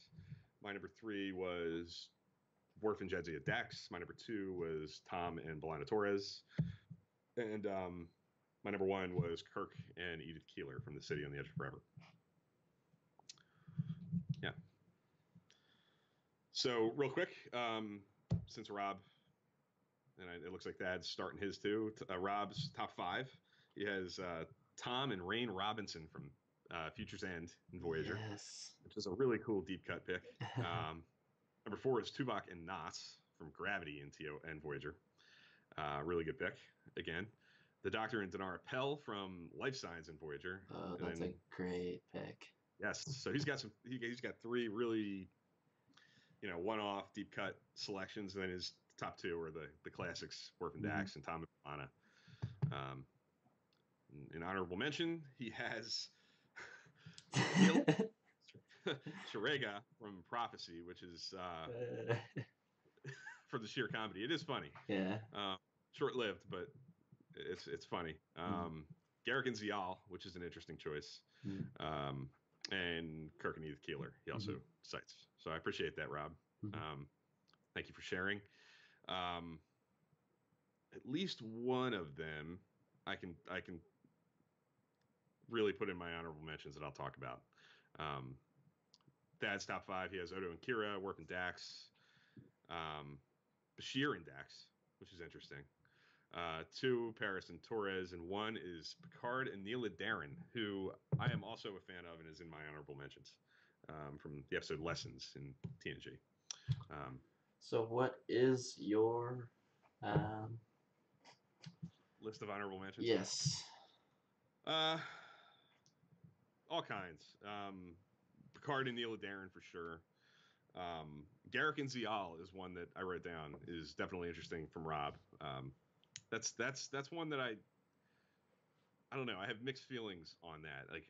My number 3 was Worf and Jadzia Dax. My number 2 was Tom and B'Elanna Torres. And my number 1 was Kirk and Edith Keeler from The City on the Edge of Forever. Yeah. So real quick, since Rob and it looks like Thad's starting his too. Rob's top 5. He has Tom and Rain Robinson from Future's End and Voyager, Yes. which is a really cool deep cut pick. Number 4 is Tuvok and Knots from Gravity and Voyager. Really good pick again. The Doctor and Denara Pell from Life Signs and Voyager. Oh, and that's then, a great pick. Yes, so he's got he's got 3 really, one-off deep cut selections, and then his top 2 are the classics, Worf and Dax and Tom and B'Elanna. In honorable mention, he has Sharega from Prophecy, which is for the sheer comedy. It is funny. Yeah. Short-lived, but it's funny. Garak and Zial, which is an interesting choice. And Kirk and Edith Keeler, he also cites. So I appreciate that, Rob. Thank you for sharing. At least one of them I can really put in my honorable mentions that I'll talk about. Thad's top 5, he has Odo and Kira, Worf and Dax, Bashir and Dax, which is interesting. 2, Paris and Torres, and 1 is Picard and Neela Darren, who I am also a fan of and is in my honorable mentions from the episode Lessons in TNG. So what is your list of honorable mentions? Yes. All kinds. Picard and Neela Darren for sure. Garak and Zial is one that I wrote down, is definitely interesting from Rob. That's one that I don't know. I have mixed feelings on that. Like,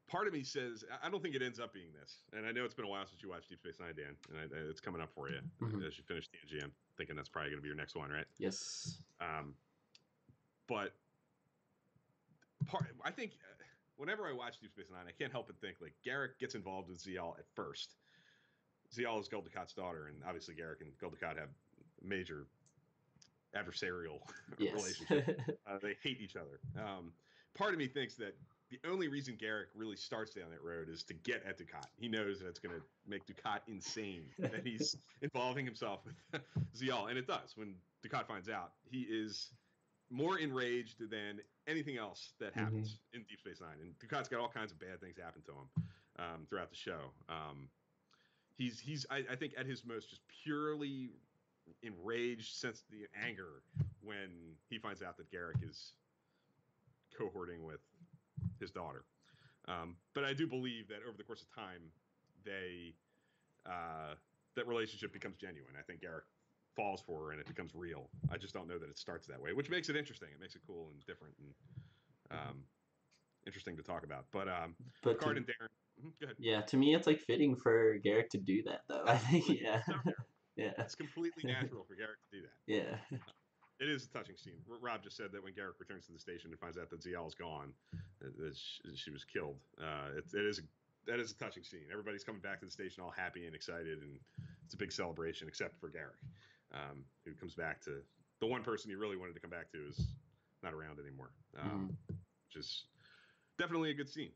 part of me says I don't think it ends up being this. And I know it's been a while since you watched Deep Space Nine, Dan, and it's coming up for you as you finish TNG. I'm thinking that's probably going to be your next one, right? Yes. But I think whenever I watch Deep Space Nine, I can't help but think like Garak gets involved with Zial at first. Zial is Gul Dukat's daughter, and obviously Garak and Gul Dukat have major adversarial relationship. They hate each other. Part of me thinks that the only reason Garak really starts down that road is to get at Dukat. He knows that it's going to make Dukat insane that he's involving himself with Zial, and it does. When Dukat finds out, he is more enraged than anything else that happens in Deep Space Nine. And Dukat's got all kinds of bad things happen to him throughout the show. He's I think at his most just purely enraged, sense the anger when he finds out that Garak is cohorting with his daughter. But I do believe that over the course of time, that relationship becomes genuine. I think Garak falls for her and it becomes real. I just don't know that it starts that way, which makes it interesting. It makes it cool and different and interesting to talk about. But Picard and Darren, go ahead. Yeah, to me, it's like fitting for Garak to do that, though. I think, yeah. It's completely natural for Garak to do that. Yeah. It is a touching scene. Rob just said that when Garak returns to the station and finds out that Zial is gone, that she was killed. That is a touching scene. Everybody's coming back to the station all happy and excited, and it's a big celebration, except for Garak, who comes back to the one person he really wanted to come back to is not around anymore, which is definitely a good scene.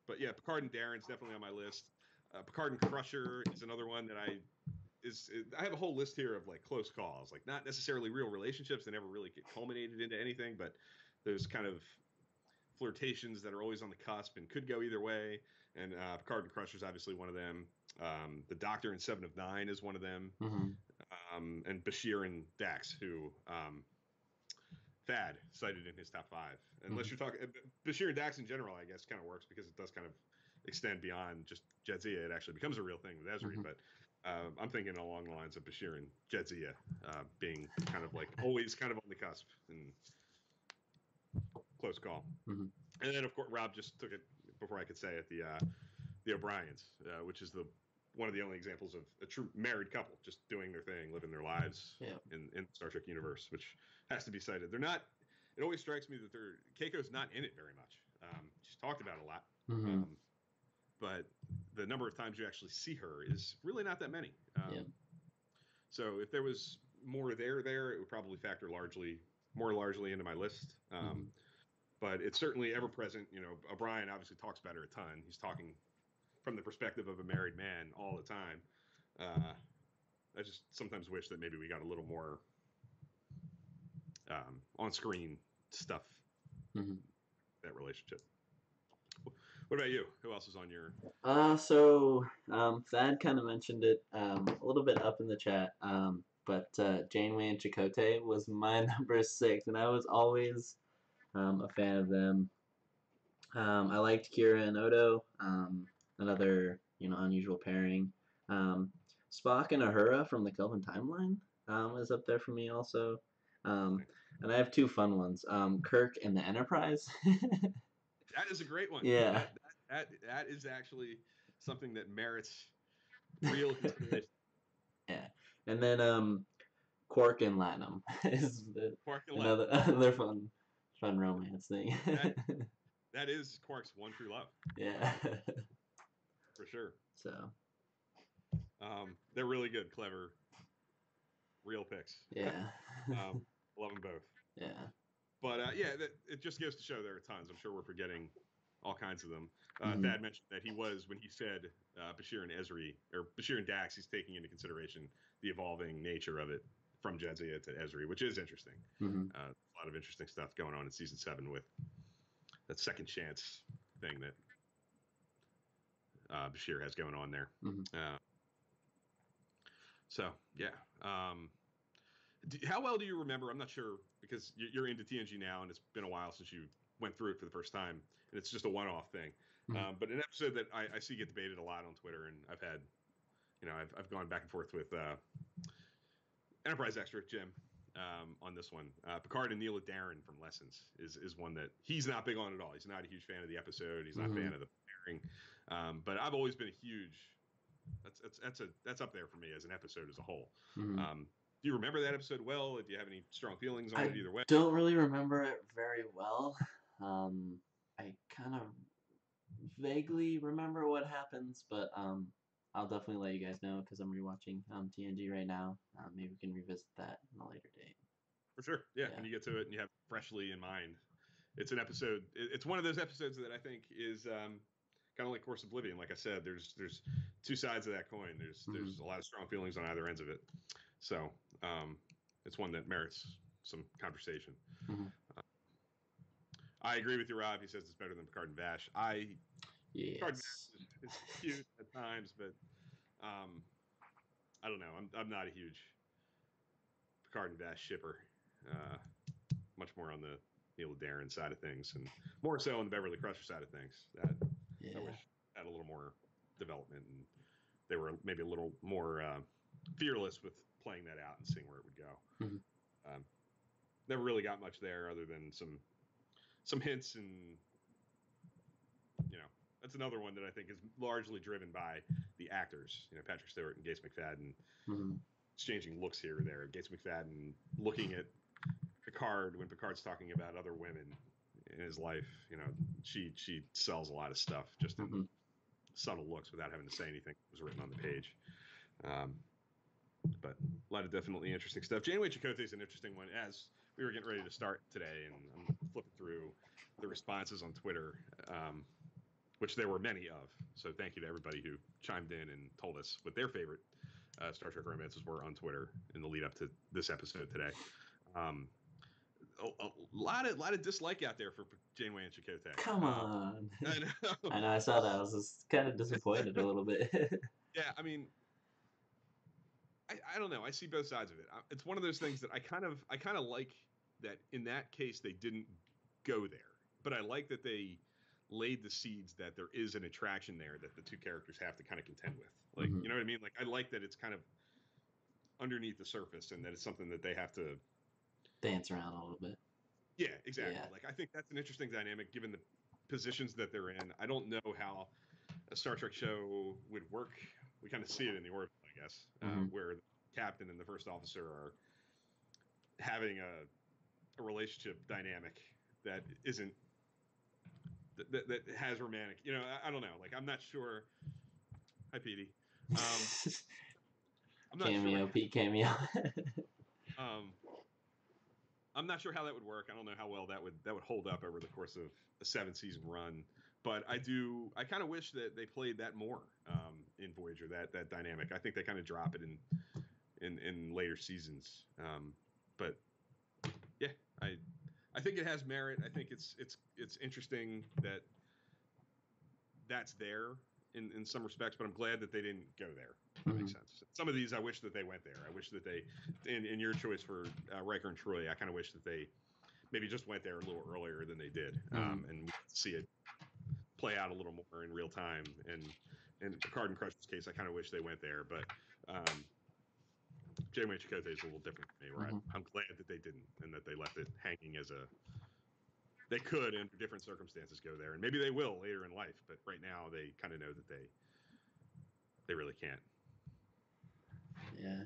But yeah, Picard and Darren's definitely on my list. Picard and Crusher is another one that I have a whole list here of like close calls, like not necessarily real relationships that never really get culminated into anything, but there's kind of flirtations that are always on the cusp and could go either way. And Picard and Crusher is obviously one of them. The Doctor and Seven of Nine is one of them. And Bashir and Dax, who Thad cited in his top 5. Unless you're talking Bashir and Dax in general, I guess kind of works because it does kind of extend beyond just Jadzia. It actually becomes a real thing with Ezri, but I'm thinking along the lines of Bashir and Jadzia being kind of like always kind of on the cusp and close call. And then of course Rob just took it before I could say it, the O'Briens, which is one of the only examples of a true married couple just doing their thing, living their lives in the Star Trek universe, which has to be cited. They're not. It always strikes me that Keiko's not in it very much. She's talked about it a lot, but the number of times you actually see her is really not that many. So if there was more there, it would probably factor more largely into my list. But it's certainly ever present. You know, O'Brien obviously talks about her a ton. He's talking from the perspective of a married man all the time. I just sometimes wish that maybe we got a little more on-screen stuff. Mm-hmm. That relationship. What about you? Who else is on your? Thad kind of mentioned it a little bit up in the chat. But Janeway and Chakotay was my number 6, and I was always a fan of them. I liked Kira and Odo. Another unusual pairing. Spock and Uhura from the Kelvin timeline is up there for me also. And I have 2 fun ones. Kirk and the Enterprise. That is a great one. Yeah. That is actually something that merits real consideration. Yeah. And then Quark and Latinum is another fun romance thing. That is Quark's one true love. Yeah. For sure. So. They're really good, clever, real picks. Yeah. Love them both. Yeah. But it just goes to show there are tons. I'm sure we're forgetting all kinds of them. Mm-hmm. Thad mentioned that when he said Bashir and Ezri, or Bashir and Dax, he's taking into consideration the evolving nature of it from Jadzia to Ezri, which is interesting. Mm-hmm. A lot of interesting stuff going on in season 7 with that second chance thing that Bashir has going on there. Mm-hmm. So yeah. How well do you remember? I'm not sure because you're into TNG now, and it's been a while since you went through it for the first time, and it's just a one-off thing. Mm-hmm. But an episode that I see get debated a lot on Twitter, and I've had, I've gone back and forth with Enterprise Extra Jim on this one. Picard and Neela Darren from Lessons is one that he's not big on at all. He's not a huge fan of the episode. He's not a fan of the pairing. But I've always been a huge. That's up there for me as an episode as a whole. Mm-hmm. Do you remember that episode well? Do you have any strong feelings on it either way? I don't really remember it very well. I kind of vaguely remember what happens, but I'll definitely let you guys know because I'm rewatching TNG right now. Maybe we can revisit that in a later date. For sure, yeah. When you get to it and you have it freshly in mind, it's an episode. It's one of those episodes that I think is kind of like Course Oblivion. Like I said, there's 2 sides of that coin. There's a lot of strong feelings on either ends of it. So it's one that merits some conversation. Mm-hmm. I agree with you, Rob. He says it's better than Picard and Vash. Picard and Vash is cute at times, but I don't know. I'm not a huge Picard and Vash shipper. Much more on the Neela Darren side of things, and more so on the Beverly Crusher side of things. That I wish had a little more development, and they were maybe a little more fearless with playing that out and seeing where it would go. Mm-hmm. Never really got much there, other than some hints, and that's another one that I think is largely driven by the actors. Patrick Stewart and Gates McFadden exchanging looks here or there. Gates McFadden looking at Picard when Picard's talking about other women in his life. She sells a lot of stuff just in subtle looks without having to say anything that was written on the page. But a lot of definitely interesting stuff. Janeway Chakotay is an interesting one. As we were getting ready to start today, and I'm flipping through the responses on Twitter, which there were many of. So thank you to everybody who chimed in and told us what their favorite Star Trek romances were on Twitter in the lead up to this episode today. A lot of dislike out there for Janeway and Chakotay. Come on. I know. I know. I saw that. I was just kind of disappointed a little bit. Yeah, I mean, I don't know. I see both sides of it. It's one of those things that I kind of like that in that case they didn't go there, but I like that they laid the seeds that there is an attraction there that the 2 characters have to kind of contend with. Like, you know what I mean? Like, I like that it's kind of underneath the surface and that it's something that they have to dance around a little bit. Yeah, exactly. Yeah. Like, I think that's an interesting dynamic given the positions that they're in. I don't know how a Star Trek show would work. We kind of see it in the Orville, I guess, where the captain and the first officer are having a relationship dynamic that isn't that has romantic. I don't know. Like, I'm not sure. Hi, Petey. I'm not cameo, sure. Pete cameo. I'm not sure how that would work. I don't know how well that would hold up over the course of a 7-season run. But I kind of wish that they played that more in Voyager, that dynamic. I think they kind of drop it in later seasons. But yeah, I think it has merit. I think it's interesting that that's there in some respects, but I'm glad that they didn't go there. If that makes sense. Some of these, I wish that they went there. I wish that they, in your choice for Riker and Troy, I kind of wish that they maybe just went there a little earlier than they did, and we see it play out a little more in real time. And in Picard and Crusher's case, I kind of wish they went there, but Janeway Chakotay is a little different for me, where I'm glad that they didn't, and that they left it hanging as a. They could, under different circumstances, go there, and maybe they will later in life. But right now, they kind of know that they really can't. Yeah.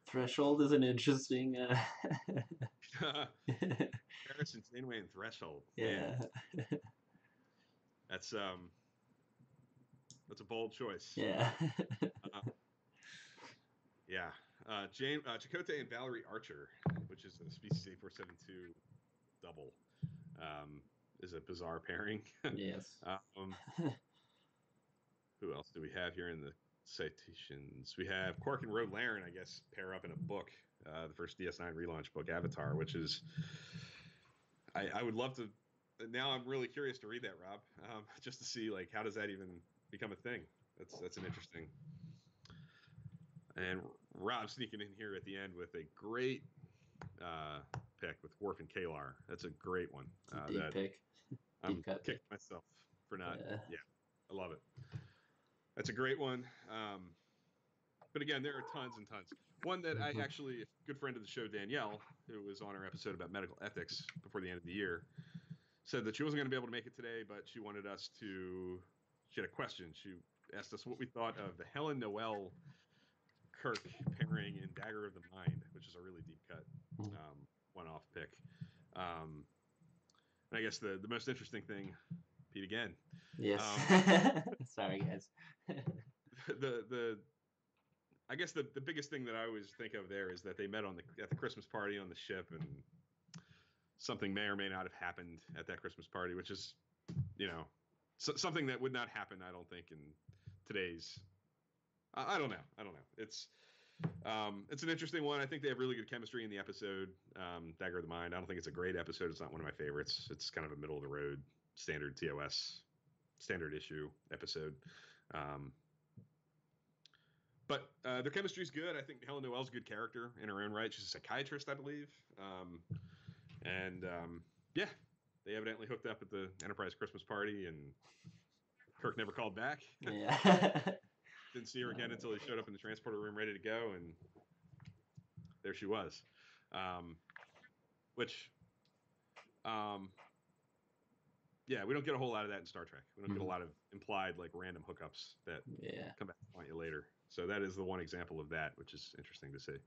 Threshold is an interesting. Harrison, Janeway, and Threshold. Yeah. Man. That's a bold choice. Yeah. Yeah. Chakotay and Valerie Archer, which is a Species 8472 double, is a bizarre pairing. Yes. Who else do we have here in the citations? We have Quark and Ro Laren, I guess, pair up in a book, the first DS9 relaunch book, Avatar, which is, I would love to. Now I'm really curious to read that, Rob, just to see like how does that even become a thing. That's an interesting. And Rob sneaking in here at the end with a great pick with Worf and Kalar. That's a great one. Deep pick. I'm kicking myself for not. Yeah, I love it. That's a great one. But again, there are tons and tons. One that I actually, a good friend of the show, Danielle, who was on our episode about medical ethics before the end of the year, said that she wasn't going to be able to make it today, but she wanted us to. She had a question. She asked us what we thought of the Helen Noel Kirk pairing in Dagger of the Mind, which is a really deep cut, one-off pick. And I guess the most interesting thing, Pete again. Yes. Sorry, guys. I guess the biggest thing that I always think of there is that they met at the Christmas party on the ship, and something may or may not have happened at that Christmas party, which is, something that would not happen, I don't think, in today's. I don't know. It's an interesting one. I think they have really good chemistry in the episode, Dagger of the Mind. I don't think it's a great episode. It's not one of my favorites. It's kind of a middle of the road, standard TOS, standard issue episode. But their chemistry is good. I think Helen Noel's a good character in her own right. She's a psychiatrist, I believe. Yeah, they evidently hooked up at the Enterprise Christmas party, and Kirk never called back. Yeah. Didn't see her again until he showed up in the transporter room ready to go, and there she was. Yeah, we don't get a whole lot of that in Star Trek. We don't get a lot of implied, like, random hookups that come back to haunt you later. So that is the one example of that, which is interesting to see.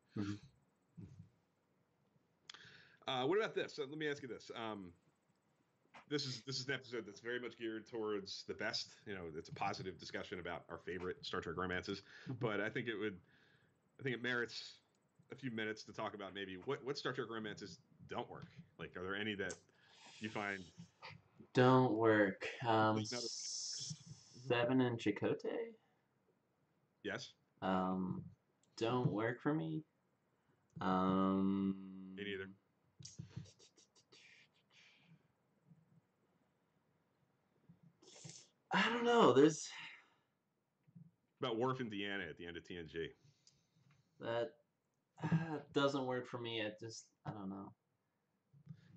What about this? Let me ask you this. This is an episode that's very much geared towards the best. It's a positive discussion about our favorite Star Trek romances, but I think it merits a few minutes to talk about maybe what Star Trek romances don't work. Like, are there any that you find don't work? Seven and Chakotay. Yes. Don't work for me. Me neither. I don't know. There's about Worf and Deanna at the end of TNG. That doesn't work for me. I don't know.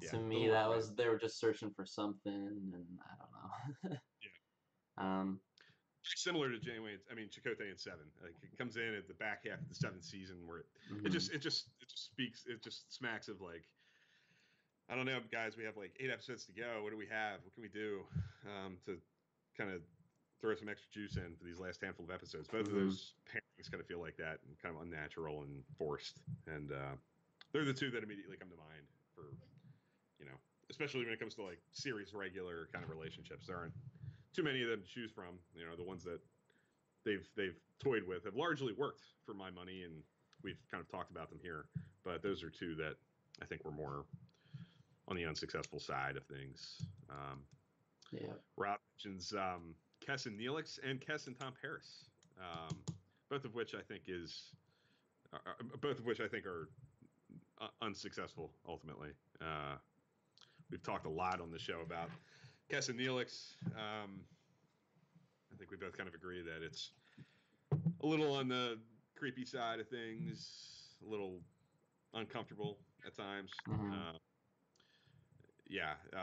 Yeah, to me, they were just searching for something, and I don't know. Yeah. Similar to Chakotay in Seven. Like, it comes in at the back half of the seventh season where it just smacks of like, I don't know, guys, we have like 8 episodes to go. What do we have? What can we do to kind of throw some extra juice in for these last handful of episodes? Both of those pairings kind of feel like that, and kind of unnatural and forced. And they're the two that immediately come to mind for, especially when it comes to like series regular kind of relationships. There aren't too many of them to choose from. The ones that they've toyed with have largely worked for my money, and we've kind of talked about them here. But those are two that I think were more on the unsuccessful side of things. Yeah. Rob mentions Kessin Neelix and Kessin Tom Paris, both of which I think are unsuccessful ultimately. We've talked a lot on the show about Kessin Neelix. I think we both kind of agree that it's a little on the creepy side of things, a little uncomfortable at times. Mm-hmm.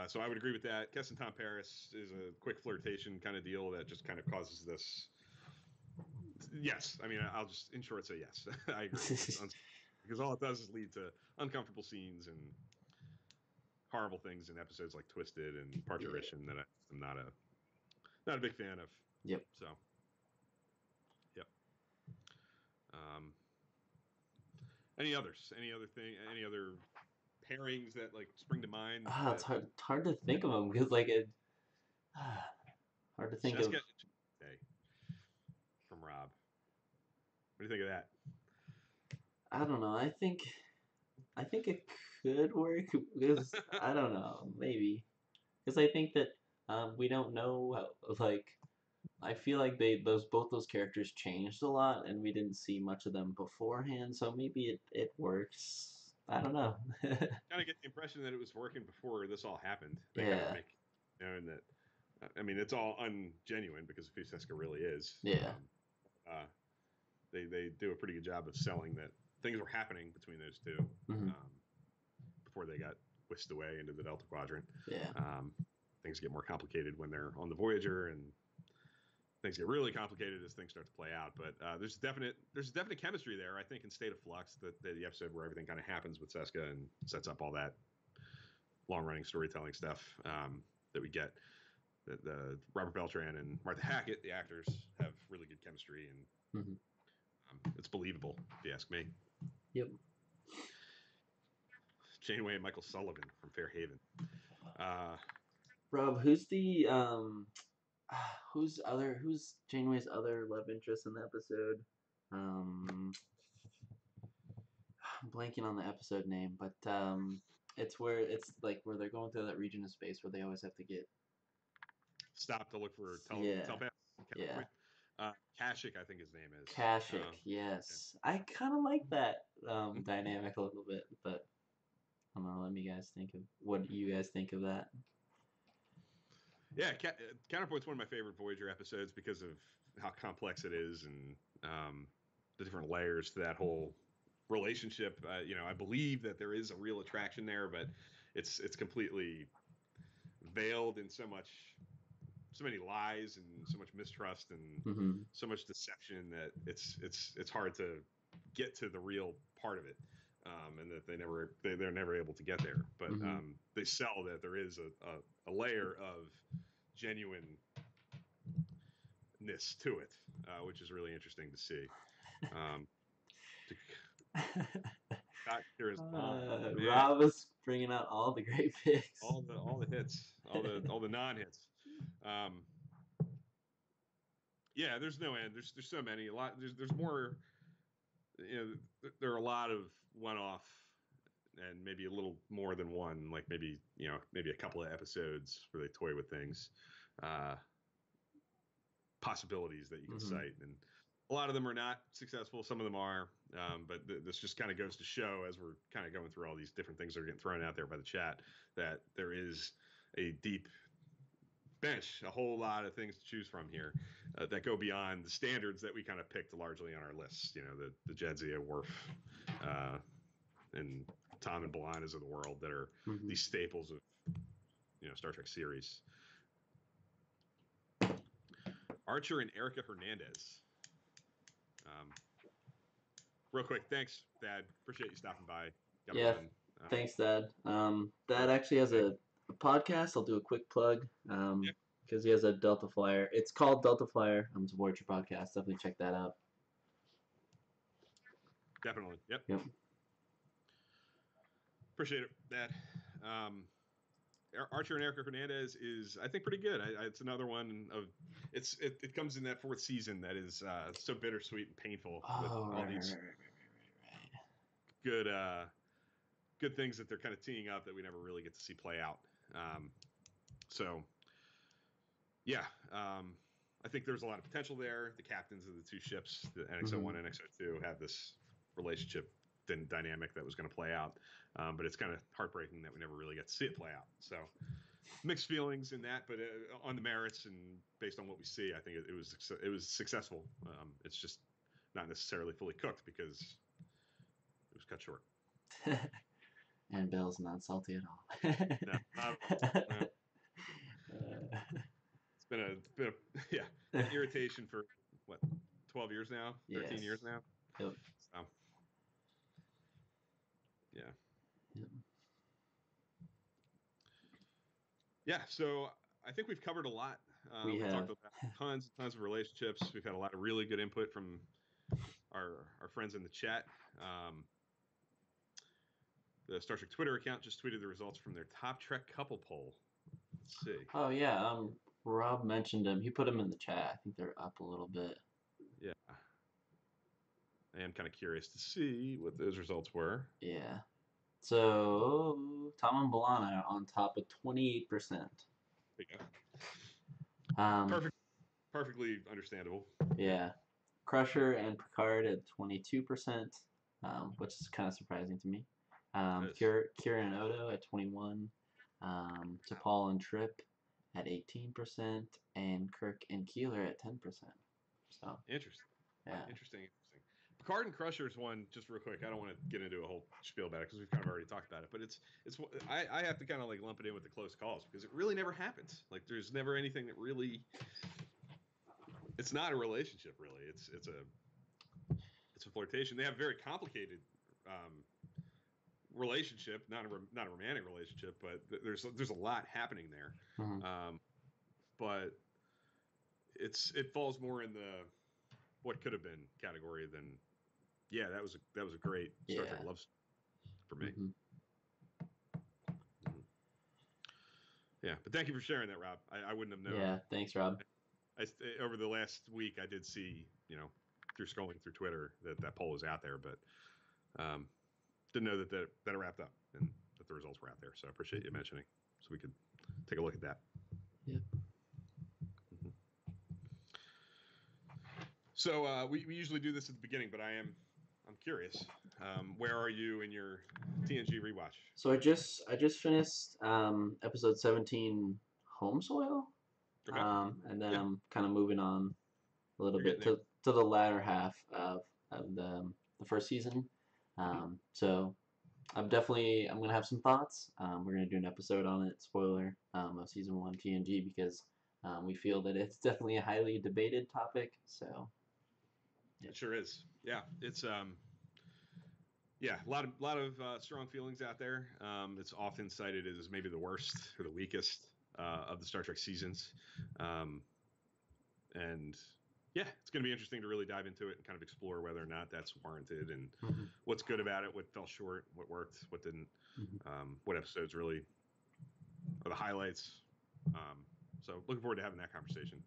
So I would agree with that. Kessin Tom Paris is a quick flirtation kind of deal that just kind of causes this. Yes, I mean, I'll just in short say yes. I agree. Because all it does is lead to uncomfortable scenes and horrible things in episodes like Twisted and Parturition that I'm not a big fan of. Yep. So, yep. Any others? Any other pairings that like spring to mind? It's hard to think of them because like it. Hard to think Jessica of. From Rob. What do you think of that? I don't know. I think it could work because I don't know. Maybe because I think that we don't know how, like. I feel like both those characters changed a lot, and we didn't see much of them beforehand. So maybe it works. I don't know. Kind of get the impression that it was working before this all happened. They kind of Yeah. make known that. I mean, it's all ungenuine because Francesca really is. Yeah. They do a pretty good job of selling that things were happening between those two Mm-hmm. before they got whisked away into the Delta Quadrant. Yeah. Things get more complicated when they're on the Voyager, and things get really complicated as things start to play out. But there's definite chemistry there, I think, in State of Flux, the episode where everything kind of happens with Seska and sets up all that long-running storytelling stuff that we get. The Robert Beltran and Martha Hackett, the actors, have really good chemistry, and it's believable, if you ask me. Yep. Janeway and Michael Sullivan from Fairhaven. Rob, who's the who's Janeway's other love interest in the episode? I'm blanking on the episode name, but it's where they're going through that region of space where they always have to get Stop to look for telepath. Yeah. Kashyyyk, I think his name is. Kashyyyk, yes. Yeah. I kind of like that dynamic a little bit, but I don't know. Let me guys think of what you guys think of that. Yeah, Counterpoint's one of my favorite Voyager episodes because of how complex it is and the different layers to that whole relationship. I believe that there is a real attraction there, but it's completely veiled in so many lies and so much mistrust and so much deception that it's hard to get to the real part of it, and that they're never able to get there. But they sell that there is a layer of genuineness to it, which is really interesting to see. Rob is bringing out all the great picks, all the hits, all the non-hits. Yeah, there's no end. There's so many. There's more. There are a lot of one-off, and maybe a little more than one. Like maybe a couple of episodes where they toy with things, possibilities that you can cite, and a lot of them are not successful. Some of them are, but this just kind of goes to show, as we're kind of going through all these different things that are getting thrown out there by the chat, that there is a deep bench, a whole lot of things to choose from here that go beyond the standards that we kind of picked largely on our lists. The Jadzia, Worf, and Tom and B'Elanna's of the world that are these staples of Star Trek series. Archer and Erica Hernandez. Real quick, thanks, Thad. Appreciate you stopping by. Thanks, Thad. Thad actually has a podcast. I'll do a quick plug because he has a Delta Flyer. It's called Delta Flyer. It's a Voyager podcast. Definitely check that out. Definitely. Yep. Appreciate it, Thad. Archer and Erica Hernandez is, I think, pretty good. It's another one of it comes in that fourth season that is so bittersweet and painful with all these good things that they're kind of teeing up that we never really get to see play out. I I think there's a lot of potential there. The captains of the two ships, the NX-01 and NX-02, have this relationship dynamic that was going to play out. But it's kind of heartbreaking that we never really get to see it play out. So mixed feelings in that, but on the merits and based on what we see, I think it was successful. It's just not necessarily fully cooked because it was cut short. And Bill's not salty at all. No, not at all. No. It's been an irritation for what, 12 years now, 13 years now. Yep. So, yeah. Yep. Yeah. So I think we've covered a lot. We have talked about tons of relationships. We've had a lot of really good input from our friends in the chat. The Star Trek Twitter account just tweeted the results from their top Trek couple poll. Let's see. Oh yeah, Rob mentioned him. He put him in the chat. I think they're up a little bit. Yeah. I am kind of curious to see what those results were. Yeah. So Tom and B'Elanna are on top with 28%. There you go. Perfectly understandable. Yeah. Crusher and Picard at 22%, which is kind of surprising to me. Kira and Odo at 21%. T'Pol and Trip at 18%, and Kirk and Keeler at 10%. So interesting. Yeah. Interesting. Picard and Crusher is one, just real quick. I don't want to get into a whole spiel about it because we've kind of already talked about it. But I have to kind of like lump it in with the close calls because it really never happens. Like there's never anything that really. It's not a relationship, really. It's a flirtation. They have a very complicated relationship, not a romantic relationship, but there's a lot happening there. Mm-hmm. But it falls more in the what could have been category than that was a great Star Trek love story for me. Mm-hmm. Mm-hmm. Yeah, but thank you for sharing that, Rob. I wouldn't have known. Yeah, thanks, Rob. Over the last week, I did see, through scrolling through Twitter that poll was out there, but didn't know that it wrapped up and that the results were out there. So I appreciate you mentioning, so we could take a look at that. Yep. Mm-hmm. So we usually do this at the beginning, but I'm curious. Where are you in your TNG rewatch? So I just finished episode 17, Home Soil. Okay. And then I'm kind of moving on a little bit to the latter half of the first season. So I'm gonna have some thoughts. We're gonna do an episode on it, spoiler, of season 1 TNG because we feel that it's definitely a highly debated topic. So it sure is. Yeah, it's a lot of strong feelings out there. It's often cited as maybe the worst or the weakest of the Star Trek seasons. And yeah, it's going to be interesting to really dive into it and kind of explore whether or not that's warranted and what's good about it, what fell short, what worked, what didn't, what episodes really are the highlights. So looking forward to having that conversation.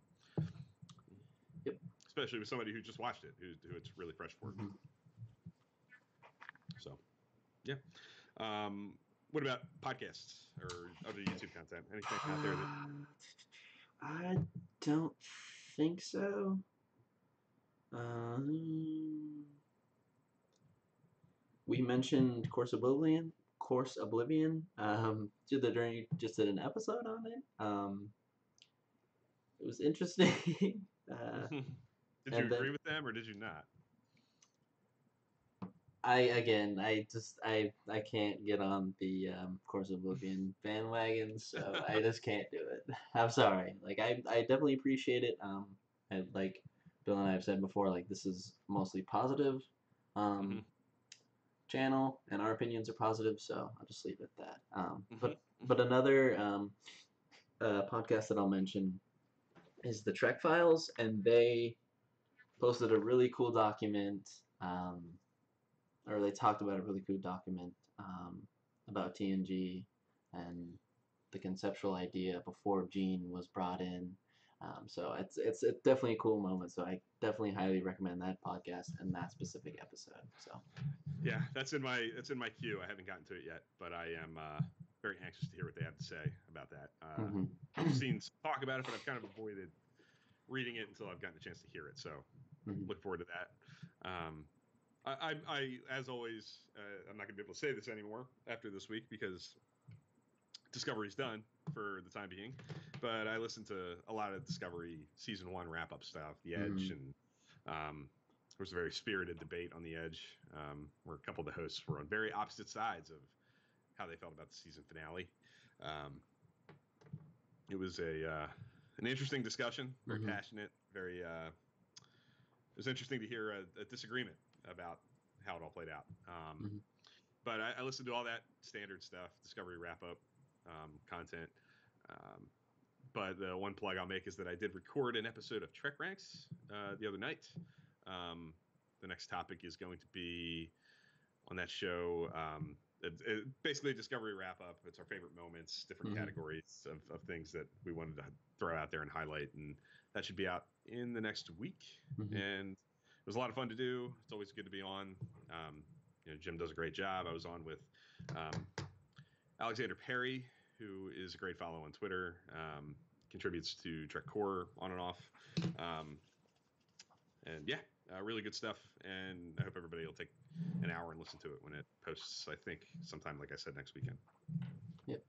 Yep. Especially with somebody who just watched it, who it's really fresh for. So, yeah. What about podcasts or other YouTube content? Anything out there that I don't think so. We mentioned Course Oblivion. Just did an episode on it. It was interesting. Did you agree with them or did you not? I can't get on the Course Oblivion bandwagon, so I just can't do it. I'm sorry. Like I definitely appreciate it. And like Bill and I have said before, like this is mostly positive channel, and our opinions are positive, so I'll just leave it at that. But another podcast that I'll mention is the Trek Files, and they posted a really cool document. Or they talked about a really cool document about TNG and the conceptual idea before Gene was brought in. So it's definitely a cool moment. So I definitely highly recommend that podcast and that specific episode. So yeah, that's in my queue. I haven't gotten to it yet, but I am very anxious to hear what they have to say about that. I've seen talk about it, but I've kind of avoided reading it until I've gotten a chance to hear it. So Mhm. look forward to that. I as always, I'm not going to be able to say this anymore after this week because Discovery's done for the time being. But I listened to a lot of Discovery season 1 wrap up stuff, The Edge, and there was a very spirited debate on The Edge, where a couple of the hosts were on very opposite sides of how they felt about the season finale. It was an interesting discussion, very passionate, very. It was interesting to hear a disagreement about how it all played out. But I listened to all that standard stuff, Discovery wrap up content. But the one plug I'll make is that I did record an episode of Trek Ranks the other night. The next topic is going to be on that show. Basically, a Discovery wrap up. It's our favorite moments, different categories of things that we wanted to throw out there and highlight. And that should be out in the next week. And it was a lot of fun to do. It's always good to be on. Jim does a great job. I was on with Alexander Perry, who is a great follow on Twitter, contributes to Trek Core on and off. And yeah, really good stuff. And I hope everybody will take an hour and listen to it when it posts, I think, sometime, like I said, next weekend. Yep.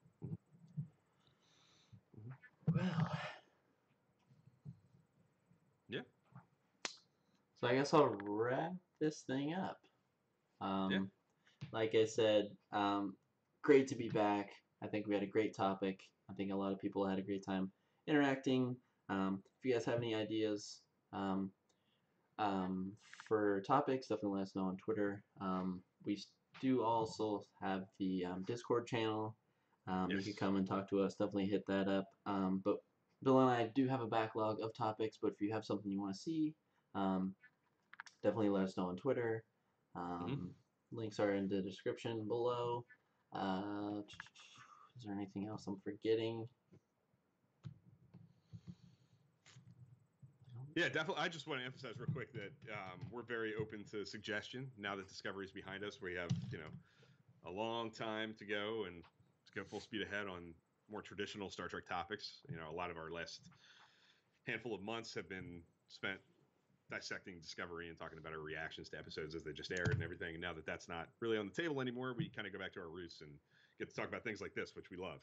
Well. Yeah. So I guess I'll wrap this thing up. Like I said, great to be back. I think we had a great topic. I think a lot of people had a great time interacting. If you guys have any ideas for topics, definitely let us know on Twitter. We do also have the Discord channel. You can come and talk to us. Definitely hit that up. But Bill and I do have a backlog of topics, but if you have something you want to see, definitely let us know on Twitter. Links are in the description below. Is there anything else I'm forgetting? Yeah, definitely. I just want to emphasize real quick that we're very open to suggestion now that Discovery is behind us. We have, a long time to go and to go full speed ahead on more traditional Star Trek topics. A lot of our last handful of months have been spent dissecting Discovery and talking about our reactions to episodes as they just aired and everything. And now that that's not really on the table anymore, we kind of go back to our roots and get to talk about things like this, which we love.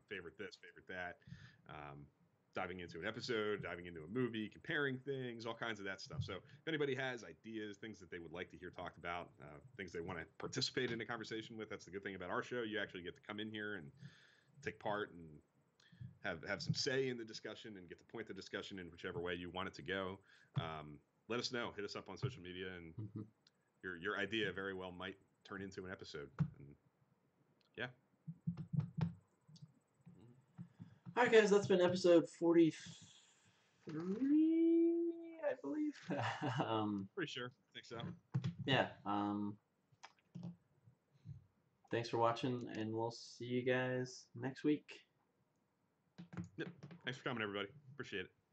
Favorite this, favorite that. Diving into an episode, diving into a movie, comparing things, all kinds of that stuff. So if anybody has ideas, things that they would like to hear talked about, things they want to participate in a conversation with, that's the good thing about our show. You actually get to come in here and take part and have some say in the discussion and get to point the discussion in whichever way you want it to go. Let us know. Hit us up on social media, and your idea very well might turn into an episode. And yeah. All right, guys, that's been episode 43, I believe. Pretty sure. I think so. Yeah. Thanks for watching, and we'll see you guys next week. Yep. Thanks for coming, everybody. Appreciate it.